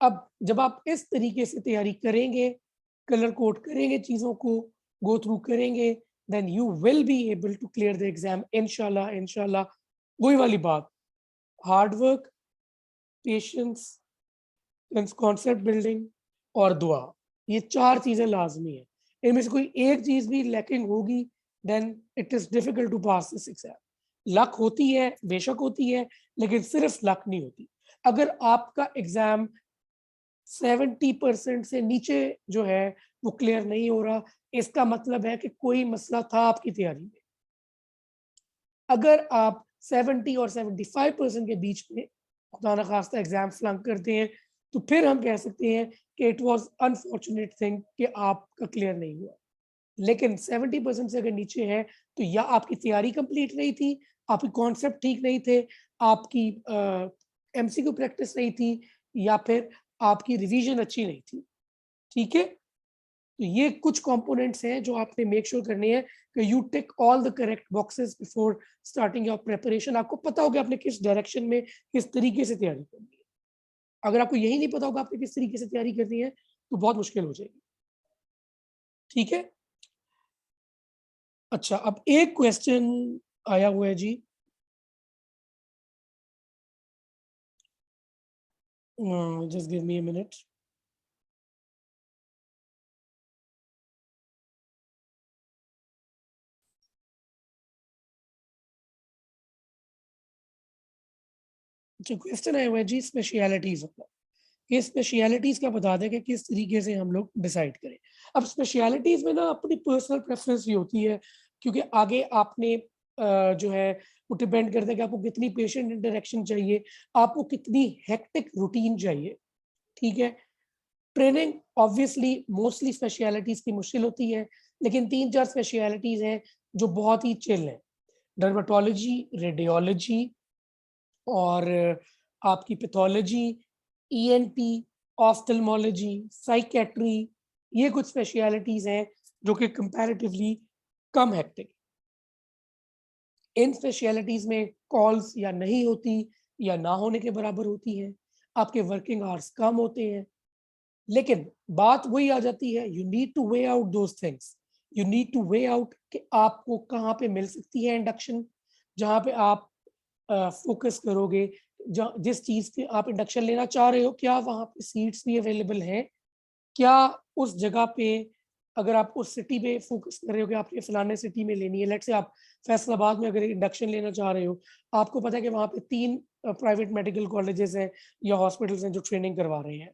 अब जब आप इस तरीके से तैयारी करेंगे, कलर कोड करेंगे, चीजों को गो थ्रू करेंगे, then you will be able to clear the exam इंशाल्लाह। इंशाल्लाह वही वाली बात, hard work, patience, concept building और दुआ, ये 4 चीजें लाजमी है। इनमें से कोई एक चीज भी लैकिंग होगी then it is difficult to pass this exam. Luck होती है, बेशक होती है, लेकिन सिर्फ लक नहीं होती। अगर आपका एग्जाम 70% से नीचे जो है वो क्लियर नहीं हो रहा, इसका मतलब है कि कोई मसला था आपकी तैयारी में। अगर आप 70 और 75% के बीच में खुदा न खास्ता एग्जाम फ्लंक करते हैं, तो फिर हम कह सकते हैं कि इट वाज अनफॉर्चुनेट थिंग कि आपका क्लियर नहीं हुआ। लेकिन 70% से अगर नीचे है तो या आपकी तैयारी कंप्लीट नहीं थी, आपके कॉन्सेप्ट ठीक नहीं थे, आपकी MCQ प्रैक्टिस नहीं थी, या फिर आपकी रिवीजन अच्छी नहीं थी, ठीक है। तो ये कुछ कंपोनेंट्स हैं जो आपने मेक श्योर करनी है कि you tick all the correct boxes before starting your preparation. आपको पता होगा आपने किस डायरेक्शन में किस तरीके से तैयारी करनी है। अगर आपको यही नहीं पता होगा आपने किस तरीके से तैयारी करनी है तो बहुत मुश्किल हो जाएगी, ठीक है। अच्छा, अब एक क्वेश्चन आया हुआ है जी, just give me a minute. जो क्वेश्चन आया हुआ है जी स्पेशलिटीज वाला, ये स्पेशलिटीज का बता दें कि किस तरीके से हम लोग डिसाइड करें। अब स्पेशलिटीज में ना अपनी पर्सनल प्रेफरेंस भी होती है, क्योंकि आगे आपने जो है वो डिपेंड करता है कि आपको कितनी पेशेंट इंटरेक्शन चाहिए, आपको कितनी हेक्टिक रूटीन चाहिए, ठीक है। ट्रेनिंग ऑब्वियसली मोस्टली स्पेशलिटीज की मुश्किल होती है, लेकिन 3-4 स्पेशलिटीज हैं जो बहुत ही चिल हैं। डर्मेटोलॉजी, रेडियोलॉजी और आपकी पैथोलॉजी, ईएनटी, ऑफ्थल्मोलॉजी, साइकेट्री, ये कुछ स्पेशलिटीज हैं जो कि कंपैरेटिवली कम हेक्टिक। इन स्पेशलिटीज में कॉल्स या नहीं होती या ना होने के बराबर होती हैं, आपके वर्किंग आवर्स कम होते हैं, लेकिन बात वही आ जाती है, you need two way out those things. You need two way out कि आपको कहाँ पे मिल सकती है इंडक्शन, जहाँ पे आप फोकस करोगे, जिस चीज पे आप इंडक्शन लेना चाह रहे हो, क्या वहाँ पे सीट्स भी अवेलेबल हैं, क्या उस जगह पे, अगर आप उस सिटी पे फोकस कर रहे हो कि आपने फलाने सिटी में लेनी है, लेट से आप फैसलाबाद में अगर इंडक्शन लेना चाह रहे हो, आपको पता है कि वहाँ पे 3 प्राइवेट मेडिकल कॉलेजेस हैं या हॉस्पिटल्स हैं जो ट्रेनिंग करवा रहे हैं,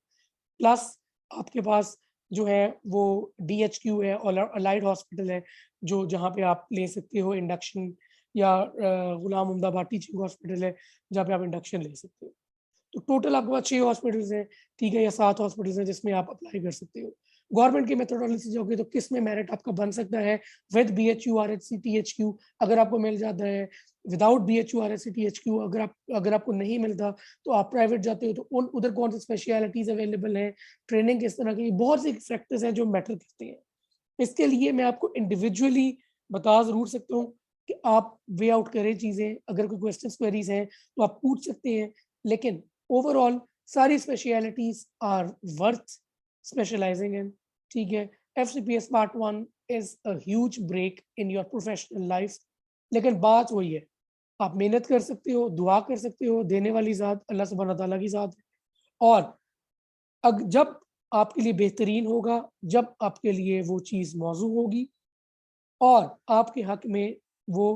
प्लस आपके पास जो है वो DHQ है और अलाइड हॉस्पिटल है, जो जहाँ पे आप ले सकते हो इंडक्शन, या गुलाम अहमदाबाद टीचिंग हॉस्पिटल है जहाँ पे आप इंडक्शन ले सकते हो। तो टोटल आपके पास 6 हॉस्पिटल्स हैं, ठीक है, या 7 हॉस्पिटल्स हैं जिसमें आप अप्लाई कर सकते हो। गवर्नमेंट की मेथोडोलॉजी से जाओगे तो किस में मेरिट आपका बन सकता है, विद BHU RHC THQ अगर आपको मिल जाता है, विदाउट BHU RHC THQ अगर आपको नहीं मिलता तो आप प्राइवेट जाते हो, तो उधर कौन सी स्पेशलिटीज अवेलेबल हैं, ट्रेनिंग किस तरह की, बहुत से फैक्टर्स हैं जो मैटर करते हैं। इसके लिए मैं आपको इंडिविजुअली बता जरूर सकता हूँ कि आप वे आउट करें चीज़ें, अगर कोई क्वेश्चन क्वेरीज हैं तो आप पूछ सकते हैं, लेकिन ओवरऑल सारी specialities are worth specialising in, ठीक है। FCPS part 1 is a huge break in your professional life, लेकिन बात वही है, आप मेहनत कर सकते हो, दुआ कर सकते हो, देने वाली ज़ात अल्लाह सुब्हान तआला की ज़ात है, और जब आपके लिए बेहतरीन होगा, जब आपके लिए वो चीज़ मौजू होगी और आपके हक में वो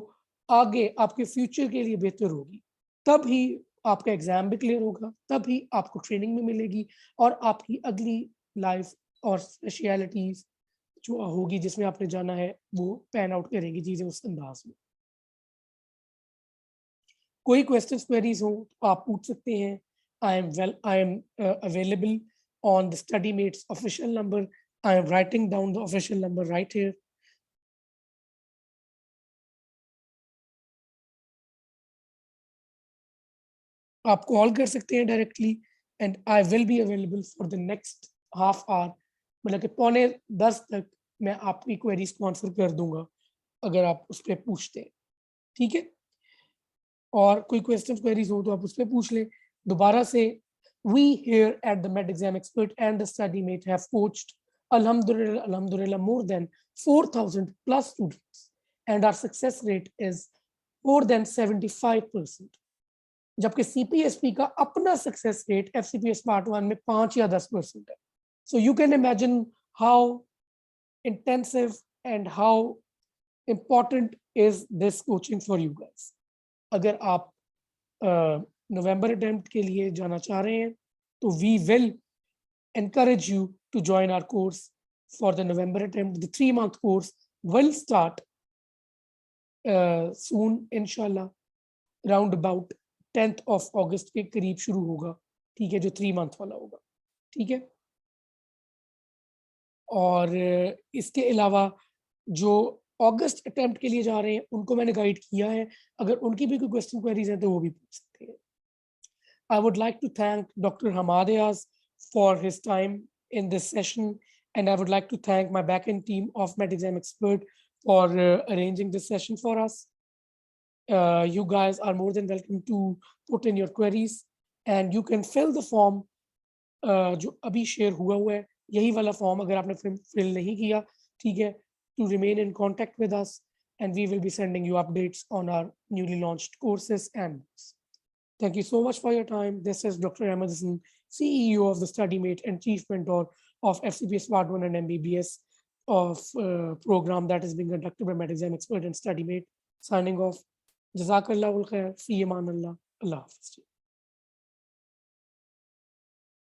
आगे आपके फ्यूचर के लिए बेहतर होगी, तब ही आपका एग्जाम भी क्लियर होगा, तब ही आपको ट्रेनिंग भी मिलेगी और आपकी अगली लाइफ और स्पेशलिटीज जो होगी जिसमें आपने जाना है वो पैन आउट करेंगी चीजें उस अंदाज में। कोई क्वेश्चन क्वेरीज हो तो आप पूछ सकते हैं। I am available on the StudyMate's official number. I am writing down the official number right here. आप कॉल कर सकते हैं directly, and I will be available for the next half hour, मतलब कि 9:45 तक मैं आपकी क्वेरीज को आंसर कर दूंगा अगर आप उस पर पूछते हैं, ठीक है। और कोई क्वेश्चन क्वेरीज हो तो आप उस पर पूछ लें दोबारा से। We here at the Med Exam Expert and the StudyMate have coached, alhamdulillah, more than 4,000 plus students, and our success rate is more than 75%. जबकि CPSP का अपना सक्सेस रेट FCPS पार्ट 1 में 5 या 10% है। So you can imagine how intensive and how important is this coaching for you guys. अगर आप नवंबर attempt के लिए जाना चाह रहे हैं तो we will encourage you to join our course for the November attempt. The 3-month course will start soon, inshallah, round about 10th of August के करीब शुरू होगा, ठीक है, जो 3 month वाला होगा, ठीक है। और इसके अलावा जो अगस्त अटेम्प्ट के लिए जा रहे हैं उनको मैंने गाइड किया है, अगर उनकी भी कोई क्वेश्चन क्वेरीज हैं तो वो भी पूछ सकते हैं। I would like to thank Dr. Hamad Ayaz for his time in this session, and I would like to thank my backend team of Med Exam Expert for arranging this session for us. You guys are more than welcome to put in your queries, and you can fill the form जो अभी share हुआ है, यही वाला form अगर आपने fill नहीं किया, ठीक है, to remain in contact with us, and we will be sending you updates on our newly launched courses and books. Thank you so much for your time. This is Dr. Ahmed Hassan, CEO of the StudyMate and Chief Mentor of FCPS Part 1 and MBBS of program that is being conducted by Med Exam Expert and StudyMate. Signing off. Jazakallahu khair. Fi aman Allah. Allah Hafiz.